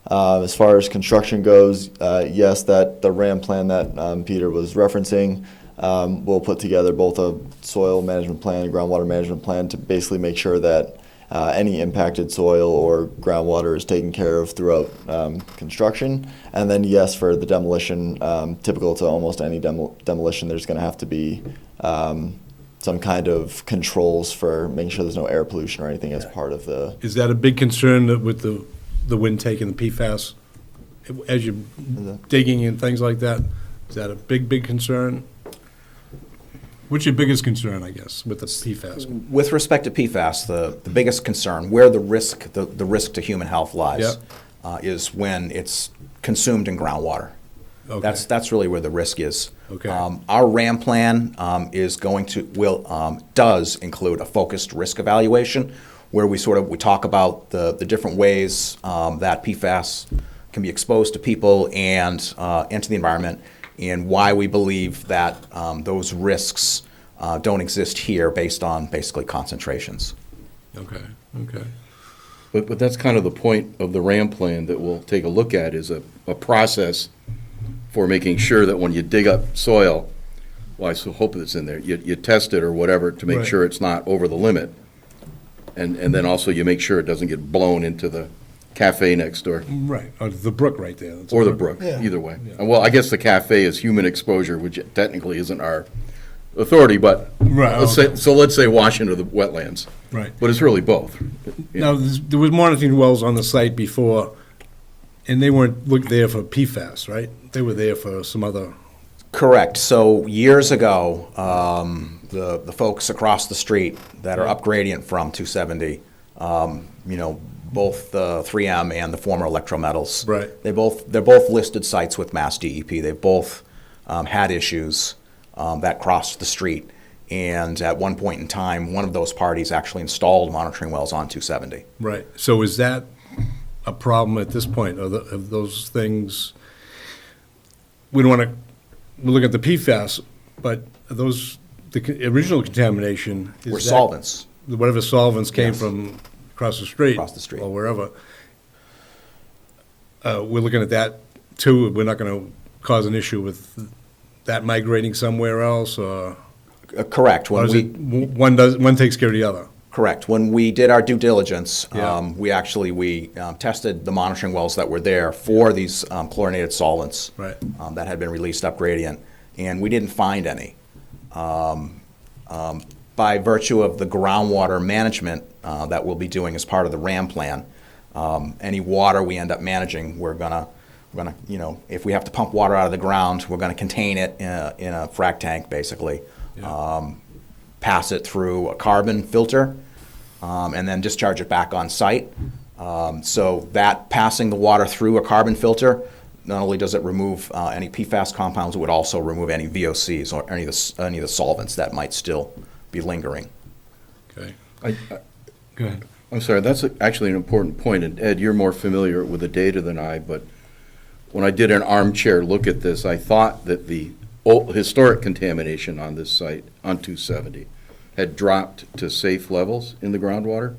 As far as construction goes, yes, the RAM plan that Peter was referencing, we'll put together both a soil management plan and groundwater management plan to basically make sure that any impacted soil or groundwater is taken care of throughout construction. And then yes, for the demolition, typical to almost any demolition, there's going to have to be some kind of controls for making sure there's no air pollution or anything as part of the. Is that a big concern that with the wind taking the PFAS, as you're digging and things like that? Is that a big concern? What's your biggest concern, I guess, with the PFAS? With respect to PFAS, the biggest concern, where the risk to human health lies, is when it's consumed in groundwater. Okay. That's really where the risk is. Okay. Our RAM plan does include a focused risk evaluation, where we talk about the different ways that PFAS can be exposed to people and into the environment, and why we believe that those risks don't exist here based on basically concentrations. Okay. But that's kind of the point of the RAM plan that we'll take a look at, is a process for making sure that when you dig up soil, well, I still hope it's in there, you test it or whatever to make Right. sure it's not over the limit. And then also you make sure it doesn't get blown into the cafe next door. Right, or the brook right there. That's Or a the brook, either way. Well, I guess the cafe is human exposure, which technically isn't our authority, but Right, let's say wash into the wetlands. Right. But it's really both. Now, there was monitoring wells on the site before, and they weren't there for PFAS, right? They were there for some other. Correct. So years ago, the folks across the street that are up gradient from 270, both the 3M and the former Electrometals. Right. They're both listed sites with Mass DEP. They've both had issues that crossed the street. And at one point in time, one of those parties actually installed monitoring wells on 270. Right. So is that a problem at this point? Are those things, we don't want to, we look at the PFAS, but are those, the original contamination is Were that- solvents. Whatever solvents came Yes. from across the street. Across the street. Or wherever. We're looking at that too. We're not going to cause an issue with that migrating somewhere else, or? Correct. Or is it, one takes care of the other? Correct. When we did our due diligence, Yeah. we tested the monitoring wells that were there for these chlorinated solvents Right. that had been released up gradient, and we didn't find any. By virtue of the groundwater management that we'll be doing as part of the RAM plan, any water we end up managing, we're gonna, if we have to pump water out of the ground, we're gonna contain it in a frac tank, basically. Pass it through a carbon filter, and then discharge it back on site. So that passing the water through a carbon filter, not only does it remove any PFAS compounds, it would also remove any VOCs or any of the solvents that might still be lingering. Okay. Go ahead. I'm sorry, that's actually an important point, and Ed, you're more familiar with the data than I, but when I did an armchair look at this, I thought that the historic contamination on this site, on 270, had dropped to safe levels in the groundwater?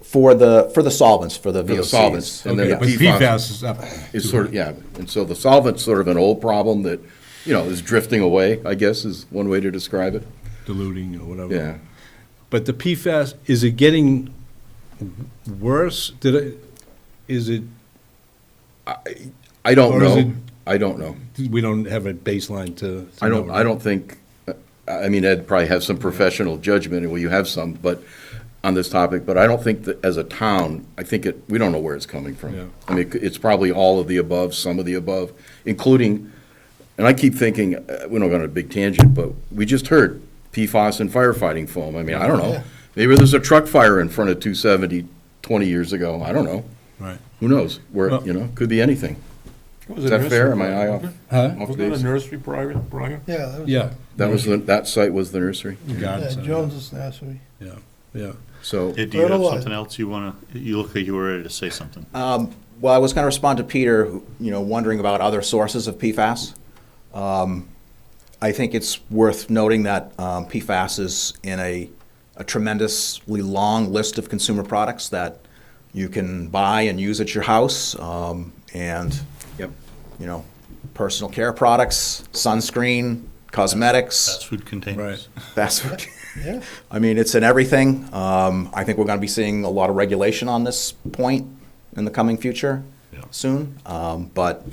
For the solvents, for the VOCs. For the solvents. And then Okay, the but PFAS is up. Is sort of, yeah, and so the solvent's sort of an old problem that, is drifting away, I guess, is one way to describe it. Diluting or whatever. Yeah. But the PFAS, is it getting worse? Is it? I don't Or is know. I don't know. We don't have a baseline to know. I don't think, Ed probably has some professional judgment, well, you have some, but, on this topic, but I don't think that as a town, we don't know where it's coming from. Yeah. I mean, it's probably all of the above, some of the above, including, and I keep thinking, we don't go on a big tangent, but we just heard PFAS and firefighting foam. I mean, I don't know. Maybe there's a truck fire in front of 270 20 years ago. I don't know. Right. Who knows? Where, Well- could be anything. Was Is it that fair? nursery Am I prior, off? wasn't it? Huh? Off Wasn't it base? a nursery prior? Yeah, that was. Yeah. That site was the nursery? Garden Yeah, center. Jones's nursery. Yeah. So, Ed, do you have Fertilizer. something else you look like you were ready to say something? Well, I was going to respond to Peter, wondering about other sources of PFAS. I think it's worth noting that PFAS is in a tremendously long list of consumer products that you can buy and use at your house, and yep. Personal care products, sunscreen, cosmetics. Fast food containers. Right. Fast food. Yeah. I mean, it's in everything. I think we're going to be seeing a lot of regulation on this point in the coming future soon. But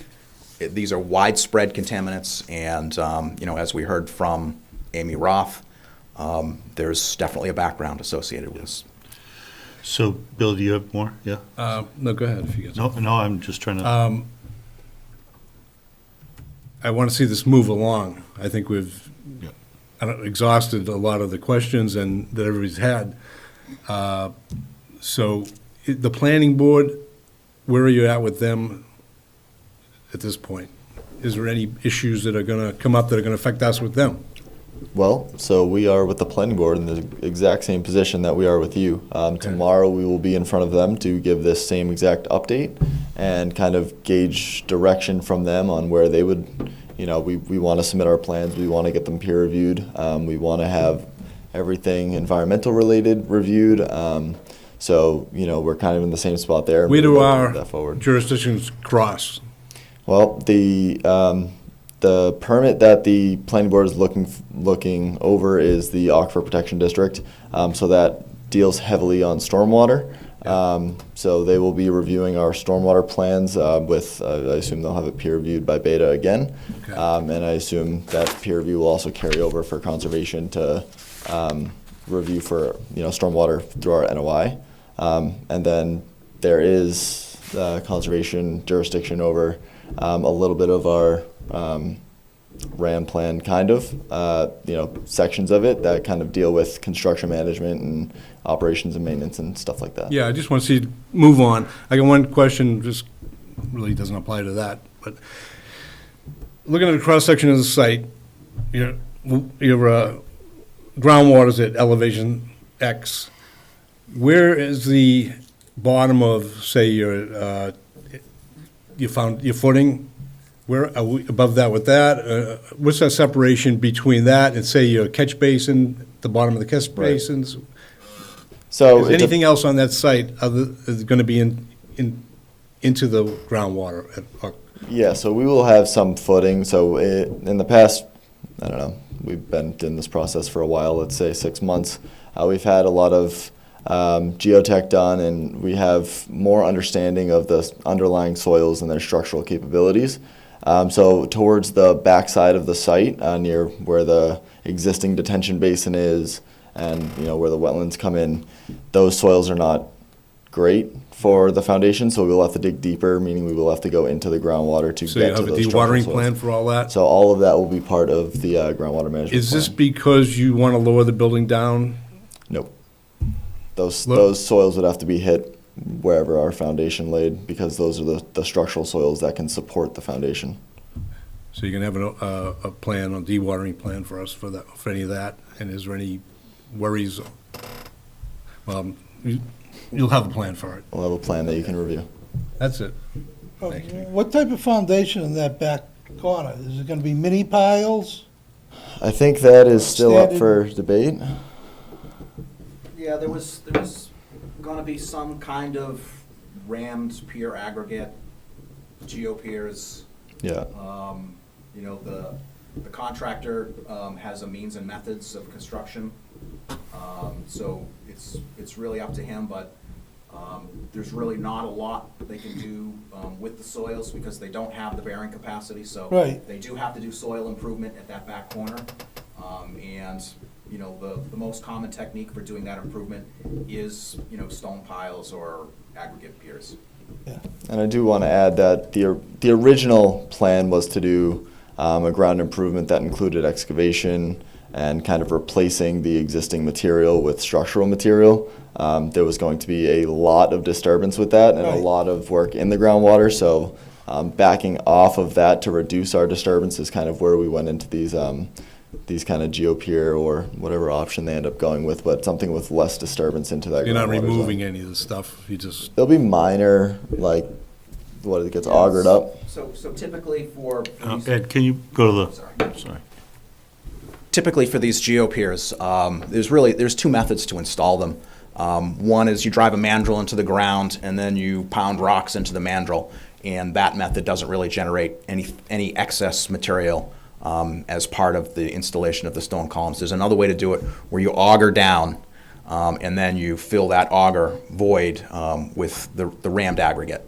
these are widespread contaminants, and as we heard from Amy Roth, there's definitely a background associated with this. So, Bill, do you have more? Yeah? No, go ahead if you get No, I'm just trying to. I want to see this move along. I think we've exhausted a lot of the questions and that everybody's had. So the planning board, where are you at with them at this point? Is there any issues that are going to come up that are going to affect us with them? Well, so we are with the planning board in the exact same position that we are with you. Tomorrow we will be in front of them to give this same exact update and kind of gauge direction from them on where they would, we want to submit our plans, we want to get them peer reviewed, we want to have everything environmental related reviewed. So, we're kind of in the same spot there. Where do our that forward. jurisdictions cross? Well, the permit that the planning board is looking over is the Aquifer Protection District. So that deals heavily on stormwater. So they will be reviewing our stormwater plans with, I assume they'll have it peer reviewed by Beta again. Okay. And I assume that peer review will also carry over for conservation to review for, stormwater through our NOI. And then there is conservation jurisdiction over a little bit of our RAM plan, kind of, sections of it that kind of deal with construction management and operations and maintenance and stuff like that. Yeah, I just want to see it move on. I got one question, just really doesn't apply to that, but looking at the cross-section of the site, your groundwater's at elevation X. Where is the bottom of, say, your footing? Where are we above that with that? What's that separation between that and, say, your catch basin, the bottom of the catch basins? So is anything else on that site is going to be into the groundwater? Yeah, so we will have some footing. So in the past, I don't know, we've been in this process for a while, let's say 6 months. We've had a lot of geotech done, and we have more understanding of the underlying soils and their structural capabilities. So towards the backside of the site, near where the existing detention basin is and where the wetlands come in, those soils are not great for the foundation, so we will have to dig deeper, meaning we will have to go into the groundwater to So you get to have a those dewatering structural plan soils. for all that? So all of that will be part of the groundwater management Is this plan. because you want to lower the building down? Nope. Those soils would have to be hit wherever our foundation laid, because those are the structural soils that can support the foundation. So you're gonna have a plan, a dewatering plan for us for that, for any of that? And is there any worries? Well, you'll have a plan for it. We'll have a plan that you can review. That's it. Thank you. What type of foundation in that back corner? Is it gonna be mini piles? I think that is still up Standard- for debate. Yeah, there was gonna be some kind of rammed pier aggregate, geopiers. Yeah. You know, the contractor has a means and methods of construction. So it's really up to him, but there's really not a lot they can do with the soils because they don't have the bearing capacity. So Right. they do have to do soil improvement at that back corner. And, you know, the most common technique for doing that improvement is, you know, stone piles or aggregate piers. And I do want to add that the original plan was to do a ground improvement that included excavation and kind of replacing the existing material with structural material. There was going to be a lot of disturbance with that and a Right. lot of work in the groundwater. So backing off of that to reduce our disturbance is kind of where we went into these kind of geopier or whatever option they end up going with, but something with less disturbance into that You're not groundwater zone. removing any of the stuff, you just, There'll be minor, like, what, it gets augered up? So typically for Ed, can you go to the, Sorry. sorry. Typically for these geopiers, there's two methods to install them. One is you drive a mandrel into the ground and then you pound rocks into the mandrel, and that method doesn't really generate any excess material as part of the installation of the stone columns. There's another way to do it where you auger down and then you fill that auger void with the rammed aggregate.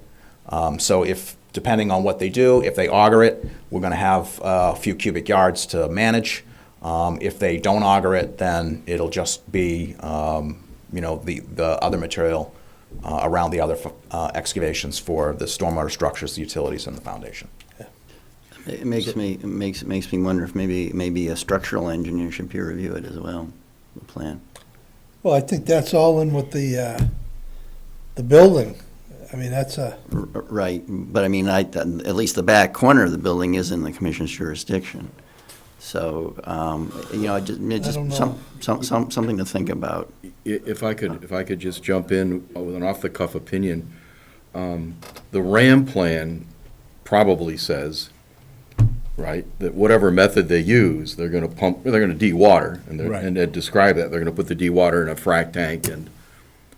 So if, depending on what they do, if they auger it, we're going to have a few cubic yards to manage. If they don't auger it, then it'll just be, you know, the other material around the other excavations for the stormwater structures, the utilities, and the foundation. It makes me wonder if maybe a structural engineer should peer review it as well, the plan. Well, I think that's all in with the building. I mean, that's a, Right, but I mean, at least the back corner of the building is in the commission's jurisdiction. So, you know, just don't know. something to think about. If I could just jump in with an off-the-cuff opinion, the RAM plan probably says, right, that whatever method they use, they're gonna de-water, Right. and they describe that, they're gonna put the de-water in a frac tank and,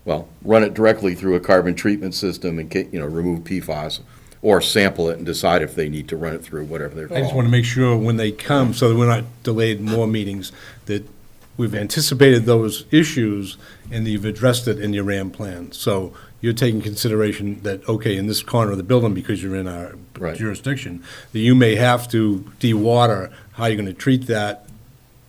well, run it directly through a carbon treatment system and, remove PFAS, or sample it and decide if they need to run it through whatever they're I just called. want to make sure when they come, so that we're not delayed more meetings, that we've anticipated those issues and you've addressed it in your RAM plan. So you're taking consideration that, okay, in this corner of the building, because you're in our Right. jurisdiction, that you may have to de-water, how you're going to treat that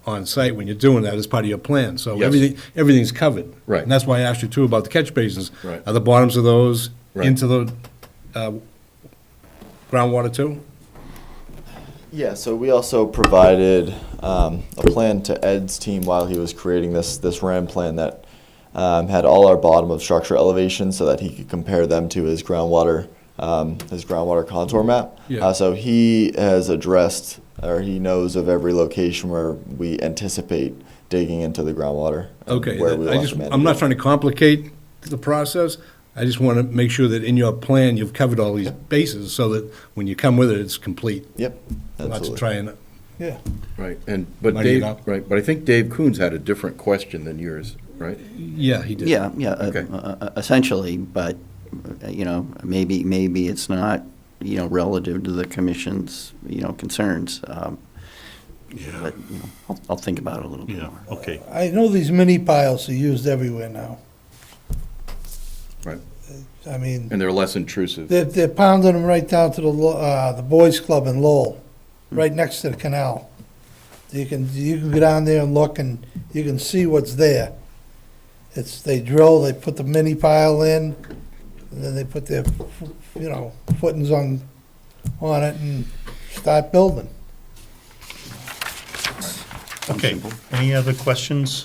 on site when you're doing that as part of your plan. So Yes. everything's covered. Right. And that's why I asked you too about the catch basins. Right. Are the bottoms of those Right. into the groundwater too? Yeah, so we also provided a plan to Ed's team while he was creating this RAM plan that had all our bottom of structure elevations so that he could compare them to his groundwater contour map. Yeah. So he has addressed, or he knows of every location where we anticipate digging into the groundwater. and Okay, where we want to manage I'm not it. trying to complicate the process. I just want to make sure that in your plan, you've covered all these bases so that when you come with it, it's complete. Yep, Not to absolutely. try and, yeah. Right, but Muddy it Dave, up. right, but I think Dave Coons had a different question than yours, right? yeah, he did. Yeah, Okay. essentially, but, you know, maybe it's not, you know, relative to the commission's, you know, concerns. But, you know, I'll think about it a little bit Yeah, more. okay. I know these mini piles are used everywhere now. Right. I mean, And they're less intrusive. they're pounding them right down to the boys' club in Lowell, right next to the canal. You can go down there and look, and you can see what's there. They drill, they put the mini pile in, and then they put their, footings on it and start building. Okay, any other questions?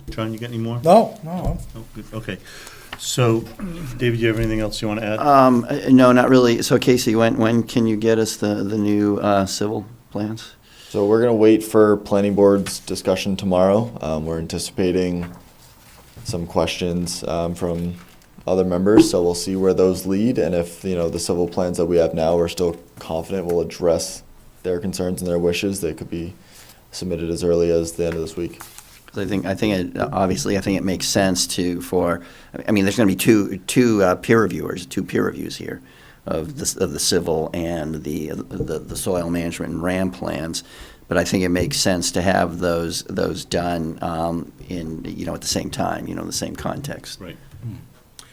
John, you got any more? No. Oh, good, okay. So, David, you have anything else you want to add? No, not really. So Casey, when can you get us the new civil plans? So we're gonna wait for planning board's discussion tomorrow. We're anticipating some questions from other members, so we'll see where those lead, and if, the civil plans that we have now, we're still confident will address their concerns and their wishes, they could be submitted as early as the end of this week. 'Cause I think it makes sense there's going to be two peer reviewers, two peer reviews here of the civil and the soil management and RAM plans. But I think it makes sense to have those done at the same time, the same context. Right.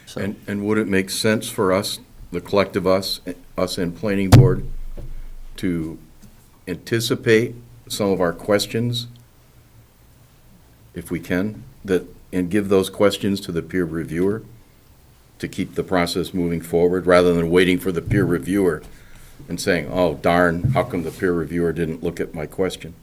So, And would it make sense for us, the collective us and planning board, to anticipate some of our questions, if we can, and give those questions to the peer reviewer to keep the process moving forward, rather than waiting for the peer reviewer and saying, oh darn, how come the peer reviewer didn't look at my question?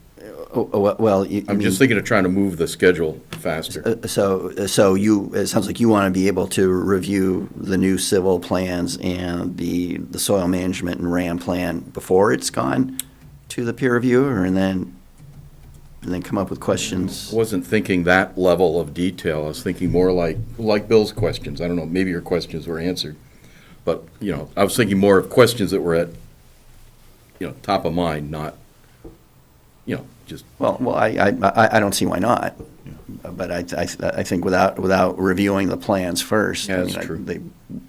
I'm just thinking of trying to move the schedule faster. So it sounds like you want to be able to review the new civil plans and the soil management and RAM plan before it's gone to the peer reviewer, and then come up with questions. I wasn't thinking that level of detail. I was thinking more like Bill's questions. I don't know, maybe your questions were answered. But, I was thinking more of questions that were at, top of mind, not, just. Well, I don't see why not. But I think without reviewing the plans first, Yeah, that's true. They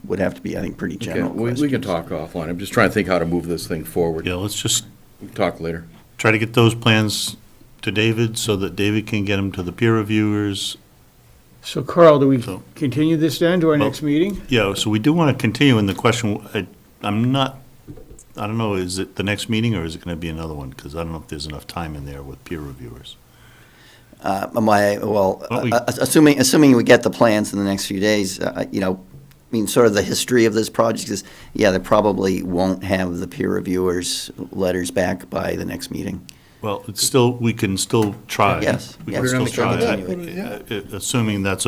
would have to be, I think, pretty Okay, general questions. we can talk offline. I'm just trying to think how to move this thing forward. Yeah, let's just We can talk later. try to get those plans to David so that David can get them to the peer reviewers. So Carl, do we So- continue this then to our next meeting? Yeah, so we do want to continue in the question, I don't know, is it the next meeting or is it going to be another one? Because I don't know if there's enough time in there with peer reviewers. Assuming we get the plans in the next few days, sort of the history of this project is, they probably won't have the peer reviewers' letters back by the next meeting. Well, we can still try. Yes, We yes. can still Put it try. on the Assuming that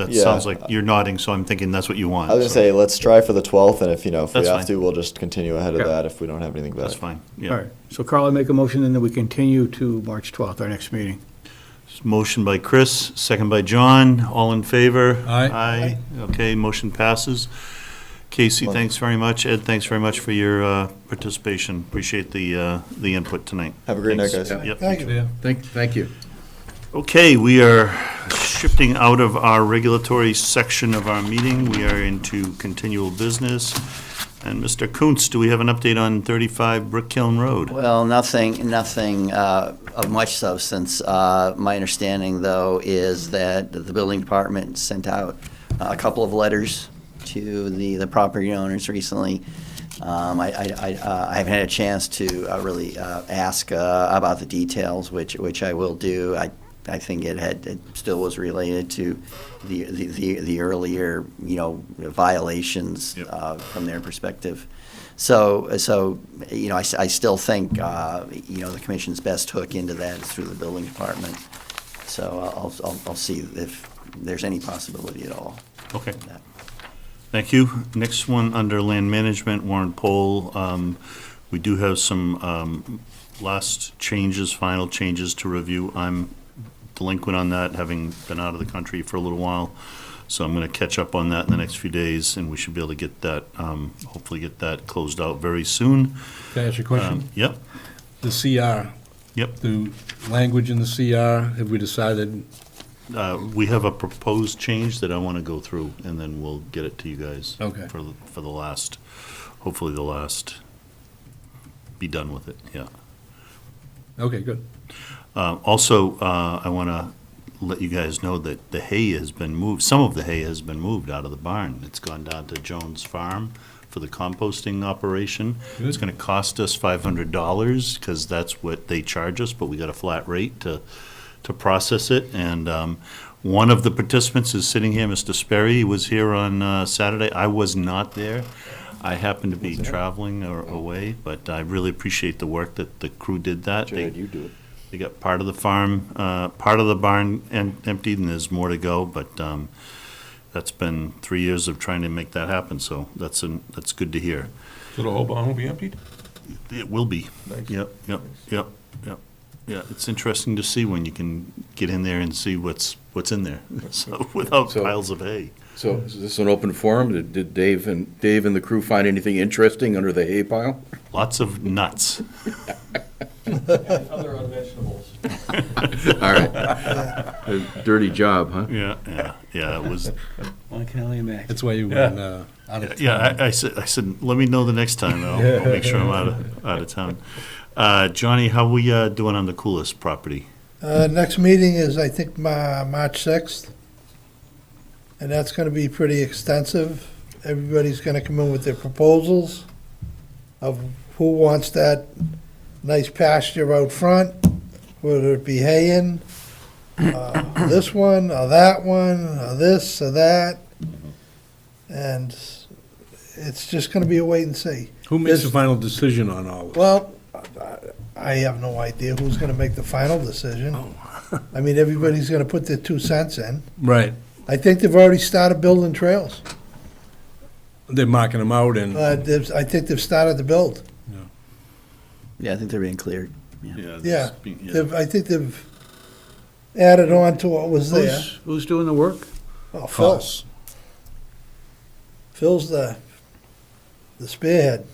Yeah. sounds like you're nodding, so I'm thinking that's what you want. I was gonna so say, let's try for the 12th, and if we That's have fine. to, we'll just continue ahead of Okay. that if we don't have anything better. That's fine, All yeah. right, so Carl, I make a motion then that we continue to March 12th, our next meeting. Motion by Chris, second by John, all in favor? Aye. Aye, okay, motion passes. Casey, thanks very much. Ed, thanks very much for your participation. Appreciate the input tonight. Have a great night, Thanks. guys. Yep. Thank you. Thank you. Okay, we are shifting out of our regulatory section of our meeting. We are into continual business. And Mr. Kuntz, do we have an update on 35 Brick Kiln Road? Well, nothing of much substance. My understanding, though, is that the building department sent out a couple of letters to the property owners recently. I haven't had a chance to really ask about the details, which I will do. I think it still was related to the earlier violations from their perspective. So I still think the commission's best hook into that is through the building department. So I'll see if there's any possibility at all. Okay. of that. Thank you. Next one, under land management, Warren Pohl. We do have some last changes, final changes to review. I'm delinquent on that, having been out of the country for a little while. So I'm going to catch up on that in the next few days, and we should be able to get that, hopefully get that closed out very soon. Can I ask you a question? Yep, The CR, yep. the language in the CR, have we decided? We have a proposed change that I want to go through, and then we'll get it to you guys. Okay. For the last, hopefully the last, be done with it, yeah. Okay, good. Also, I want to let you guys know that the hay has been moved, some of the hay has been moved out of the barn. It's gone down to Jones Farm for the composting operation. It's going to cost us $500 because that's what they charge us, but we got a flat rate to process it. And one of the participants is sitting here, Mr. Sperry. He was here on Saturday. I was not there. I happened to be traveling or away, but I really appreciate the work that the crew did that. Jared, you do it. They got part of the farm, part of the barn emptied, and there's more to go, but that's been 3 years of trying to make that happen, so that's good to hear. So the whole barn will be emptied? It will be. Nice. Yep. Yeah, it's interesting to see when you can get in there and see what's in there, so, without So- piles of hay. So is this an open forum? Did Dave and the crew find anything interesting under the hay pile? Lots of nuts. Other vegetables. All right. A dirty job, huh? Yeah, it was, I can only imagine. That's why you went out of town. yeah, I said, let me know the next time, I'll make sure I'm out of town. Johnny, how we doing on the coolest property? Next meeting is, I think, March 6th. And that's gonna be pretty extensive. Everybody's gonna come in with their proposals of who wants that nice pasture out front, whether it be haying, this one, or that one, or this, or that. And it's just gonna be a wait and see. Who makes the final decision on all this? Well, I have no idea who's gonna make the final decision. I mean, everybody's gonna put their 2 cents in. Right. I think they've already started building trails. They're marking them out and, I think they've started to build. Yeah, I think they're being cleared. Yeah, I think they've added on to what was there. Who's doing the work? Oh, Phil. Us. Phil's the spearhead.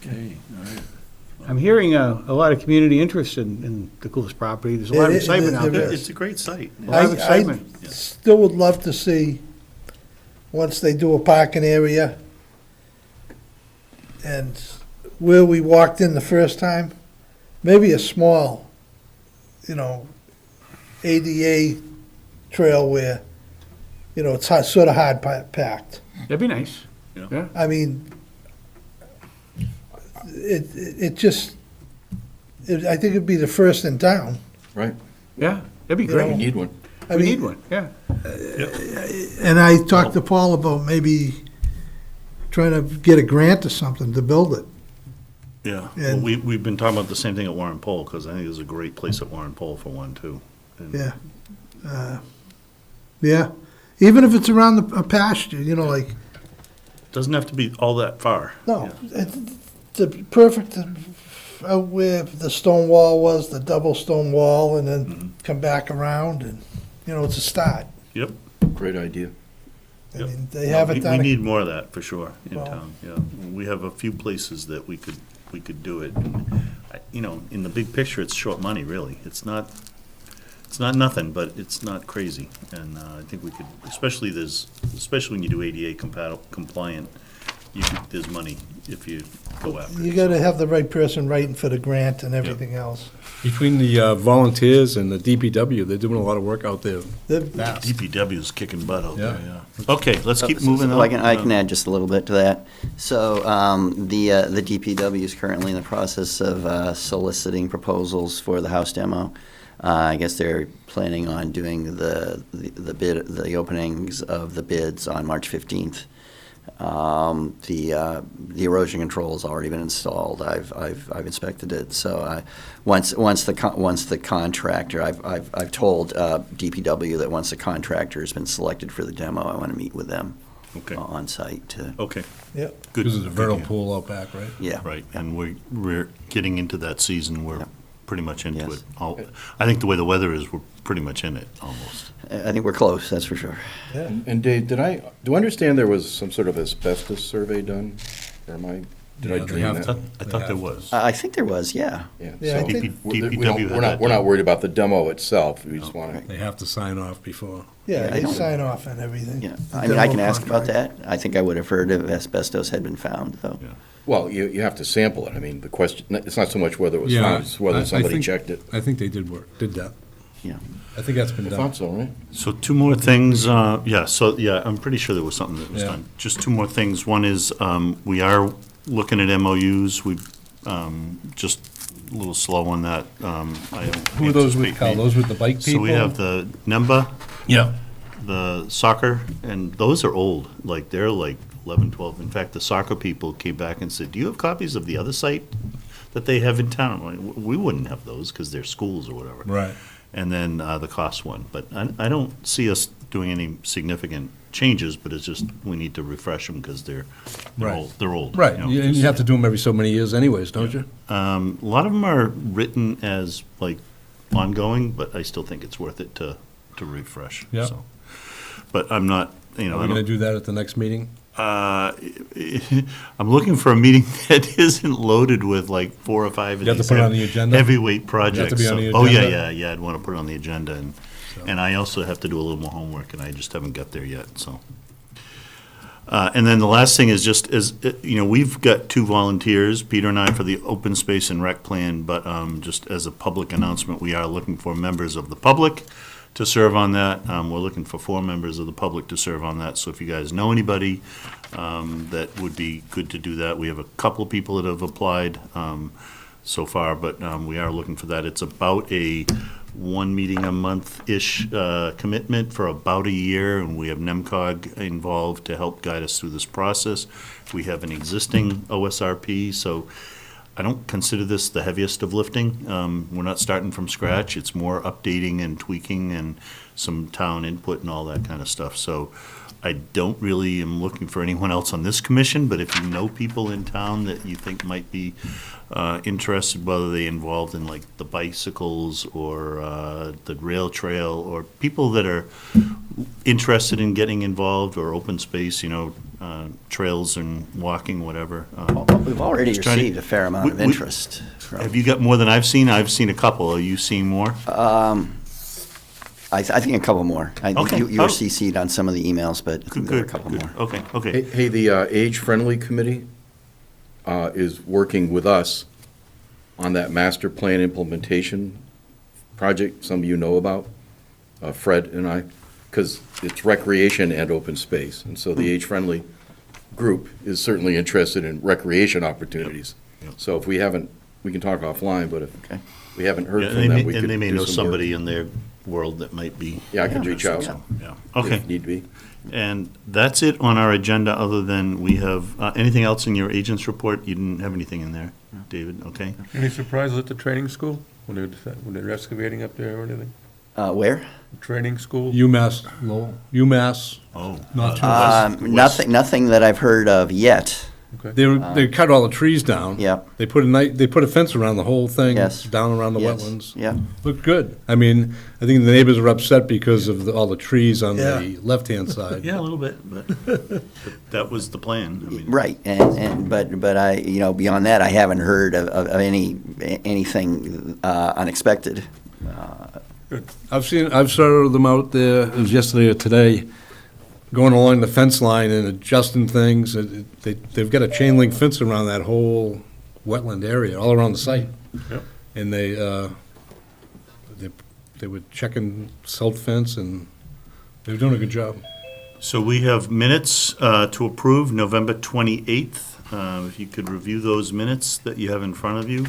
Okay, all right. I'm hearing a lot of community interest in the coolest property. There's a lot of excitement out there. It's a great site. A lot of excitement. I still would love to see, once they do a parking area, and where we walked in the first time, maybe a small, ADA trail where, it's sort of hard packed. That'd be nice. Yeah. I mean, it just, I think it'd be the first in town. Right. Yeah, that'd be You great. know, Need one. I We mean, need one, yeah. And I talked to Paul about maybe trying to get a grant or something to build it. Yeah, well, And- we've been talking about the same thing at Warren Pole, because I think there's a great place at Warren Pole for one, too. And- Yeah. Yeah, even if it's around a pasture, like, Doesn't have to be all that far. no, it's the perfect, out where the stone wall was, the double stone wall, and then come back around, and, it's a start. Yep. Great idea. I Yep. mean, they haven't We done it. need more of that, for sure, in Well- town, yeah. We have a few places that we could do it. And, in the big picture, it's short money, really. It's not nothing, but it's not crazy. And I think we could, especially when you do ADA compliant, there's money if you go after it. You gotta have the right person writing for the grant and everything else. between the volunteers and the DPW, they're doing a lot of work out there. The- fast. DPW's kicking butt out there, Yeah. yeah. Okay, let's keep moving So on. I can add just a little bit to that. So the DPW is currently in the process of soliciting proposals for the house demo. I guess they're planning on doing the openings of the bids on March 15th. The erosion control has already been installed. I've inspected it. So once the contractor, I've told DPW that once the contractor has been selected for the demo, I want to meet with them Okay, on site to, okay. Yep. Good. Because of the vernal Good. pool out back, right? yeah. Right, and we're getting into that season, we're Yep. pretty much into Yes. it. I think the way the weather is, we're pretty much in it, almost. I think we're close, that's for sure. And Dave, do I understand there was some sort of asbestos survey done? Or did I Yeah, they dream have that? to. I thought there was. I think there was, yeah. Yeah, I so think- DPW had that we're not done. worried about the demo itself, we just want to. They have to sign off before. Yeah, I they don't- sign off and everything. Yeah, The I mean, I can demo ask about contract. that. I think I would have heard if asbestos had been found, though. Yeah. Well, you have to sample it, I mean, the question, it's not so much whether it was Yeah, found, it's I whether somebody think- checked it. I think they did that. Yeah. I think that's been I done. thought so, right? So two more things, I'm pretty sure there was something that was Yeah. done. Just two more things. One is, we are looking at MOUs. We've, just a little slow on that. Who are those with, Cal? Those with the bike people? So we have the NEMBA, Yeah. the soccer, and those are old, like, they're like 11, 12. In fact, the soccer people came back and said, do you have copies of the other site that they have in town? I'm like, we wouldn't have those, because they're schools or whatever. Right. And then the cost one. But I don't see us doing any significant changes, but it's just, we need to refresh them because they're Right. old. They're old. Right, you know, and you have to do them every so many years anyways, don't you? A lot of them are written as like ongoing, but I still think it's worth it to refresh. Yeah. So. But I'm not, you know, Are we going to do that at the next meeting? I'm looking for a meeting that isn't loaded with like 4 or 5 of You have to these put it on the agenda? heavyweight projects. be on the Oh, agenda? yeah, I'd want to put it on the agenda, and I also have to do a little more homework, and I just haven't got there yet, so. And then the last thing is just, you know, we've got 2 volunteers, Peter and I, for the open space and rec plan, but just as a public announcement, we are looking for members of the public to serve on that. We're looking for 4 members of the public to serve on that, so if you guys know anybody that would be good to do that, we have a couple of people that have applied so far, but we are looking for that. It's about a 1 meeting a month-ish commitment for about a year, and we have NEMCOG involved to help guide us through this process. We have an existing OSRP, so I don't consider this the heaviest of lifting. We're not starting from scratch. It's more updating and tweaking and some town input and all that kind of stuff. So I don't really am looking for anyone else on this commission, but if you know people in town that you think might be interested, whether they involved in like the bicycles or the rail trail, or people that are interested in getting involved, or open space, you know, trails and walking, whatever. We've already Just trying to- received a fair amount of interest. Have you got more than I've seen? I've seen a couple. Are you seeing more? I think a couple more. I think Okay. you were CC'd on some of the emails, but I think there were a Good, couple good. more. Okay. Hey, the Age-Friendly Committee is working with us on that master plan implementation project some of you know about, Fred and I, because it's recreation and open space. And so the Age-Friendly group is certainly interested in recreation opportunities. Yep. So if we haven't, we can talk offline, but if Okay. we haven't heard Yeah, from them, we could and they may do know some work. somebody in their world that might be. Yeah, I could reach out. Yeah, okay. If need be. And that's it on our agenda, other than we have, anything else in your agent's report? You didn't have anything in there, David, okay? Any surprises at the training school when they're excavating up there or anything? Where? Training school? UMass Lowell, UMass. Oh. Not too Nothing that I've heard of yet. They cut all the trees down. Yep. They put a fence around the whole thing. Yes. Down around the Yes. wetlands. Yep. Looked good. I mean, I think the neighbors are upset because of all the trees on the left-hand side. Yeah, a little bit, but that was the plan. I mean, Right, but I, you know, beyond that, I haven't heard of anything unexpected. I've started them out there, it was yesterday or today, going along the fence line and adjusting things. They've got a chain link fence around that whole wetland area, all around the site. Yep. And they were checking silt fence, and they were doing a good job. So we have minutes to approve, November 28th. If you could review those minutes that you have in front of you.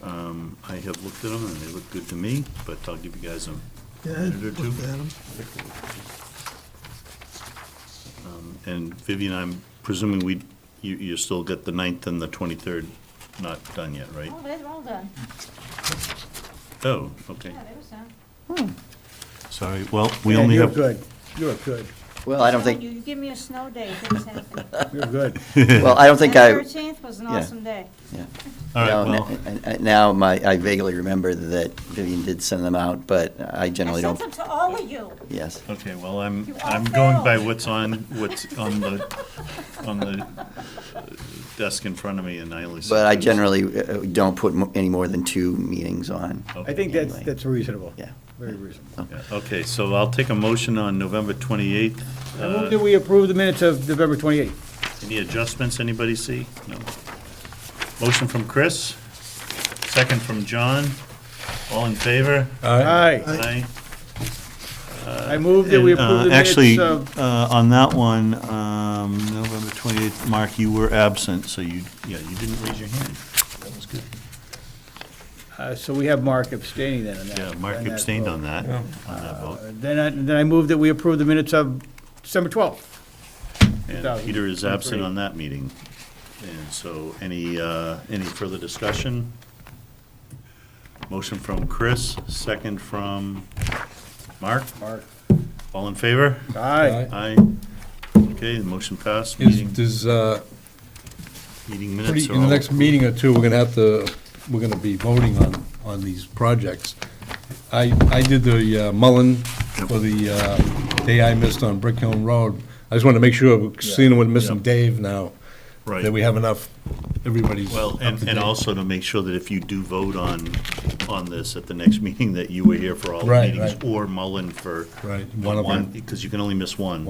I have looked at them, and they look good to me, but I'll give you guys a minute or two. And Vivian, I'm presuming you still got the 9th and the 23rd not done yet, right? Oh, they're all done. Oh, okay. Yeah, they was done. Sorry, well, we only have. You're good. You're good. Well, I don't think, You give me a snow day, things happen. You're good. well, I don't think The I, 13th was an yeah. awesome day. All right, no, now I vaguely remember that Vivian did send them out, but I I generally sent don't, them to all of you. yes. Okay, well, I'm You all going by failed. what's on the desk in front of me, and I only. see But I two. generally don't put any more than 2 meetings on. Okay. I think Anyway. that's reasonable. Yeah. Very reasonable. Yeah, okay, so I'll take a motion on November 28th. I move that we approve the minutes of November 28th. Any adjustments anybody see? No. Motion from Chris, second from John. All in favor? Aye. Aye. I move that we And, approve the actually, minutes of, on that one, November 28th, Mark, you were absent, so you didn't raise your hand. That was good. so we have Mark abstaining then on that. Yeah, Mark on that abstained vote. on that vote. Then I move that we approve the minutes of December 12th. And Peter is absent on that meeting. And so, any further discussion? Motion from Chris, second from Mark. Mark. All in favor? Aye. Aye. Okay, the motion passed. Does, Meeting minutes are in the all next meeting or two, we're gonna be voting on these projects. I did the Mullen for the day I missed on Brick Hill Road. I just wanted to make sure, seeing we're missing Dave now, Right. that we have enough, everybody's Well, up to and date. also to make sure that if you do vote on this at the next meeting, that you were here for all the Right, meetings, right. or Mullen for Right, one of them. because you can only miss one.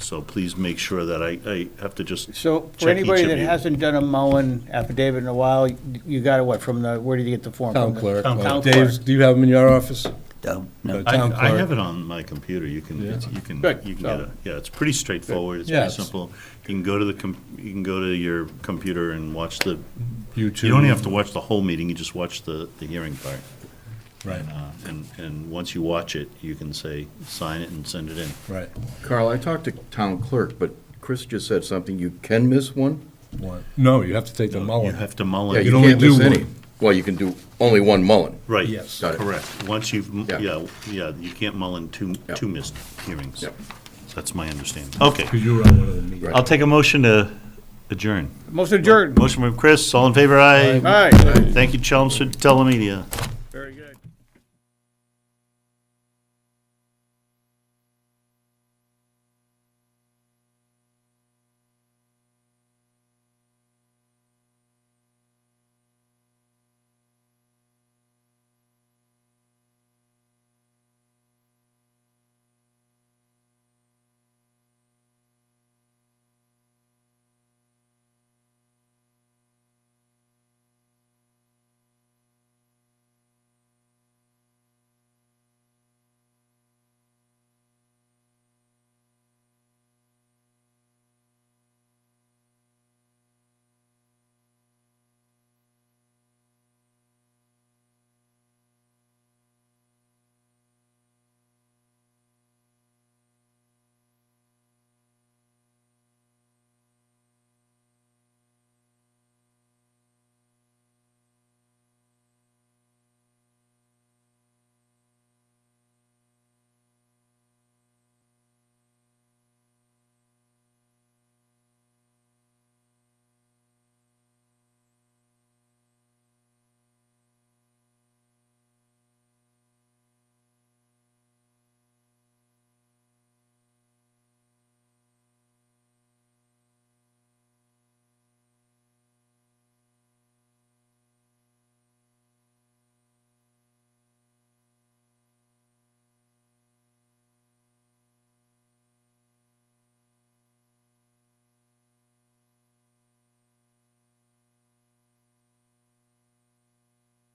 So please make sure that I have to just So for check each anybody of that you. hasn't done a Mullen affidavit in a while, you got it, what, from the, where did you get the form? Town From the- clerk. Town clerk. Dave, do you have them in your office? No, no. Town I clerk. have it on my computer. You can, you can Good. get So- it. Yeah, it's pretty straightforward. It's Yeah, pretty it's- simple. You can go to you can go to your computer and watch the. YouTube. You don't have to watch the whole meeting. You just watch the hearing part. Right. And once you watch it, you can say, sign it and send it in. Right. Carl, I talked to town clerk, but Chris just said something, you can miss one? No, you have to take the You Mullen. have to Mullen. Yeah, You you can only can't miss do any. one. Well, you can do only one Mullen. Right. Yes. Got it. Correct. Once you've, Yeah. yeah, you can't Mullen two Yeah. missed hearings. Yeah. That's my understanding. Okay. Because you were on one of the meetings. I'll take a motion to adjourn. Motion adjourned. Motion from Chris, all in favor, aye. Aye. Thank you, Chelmsford Telemedia.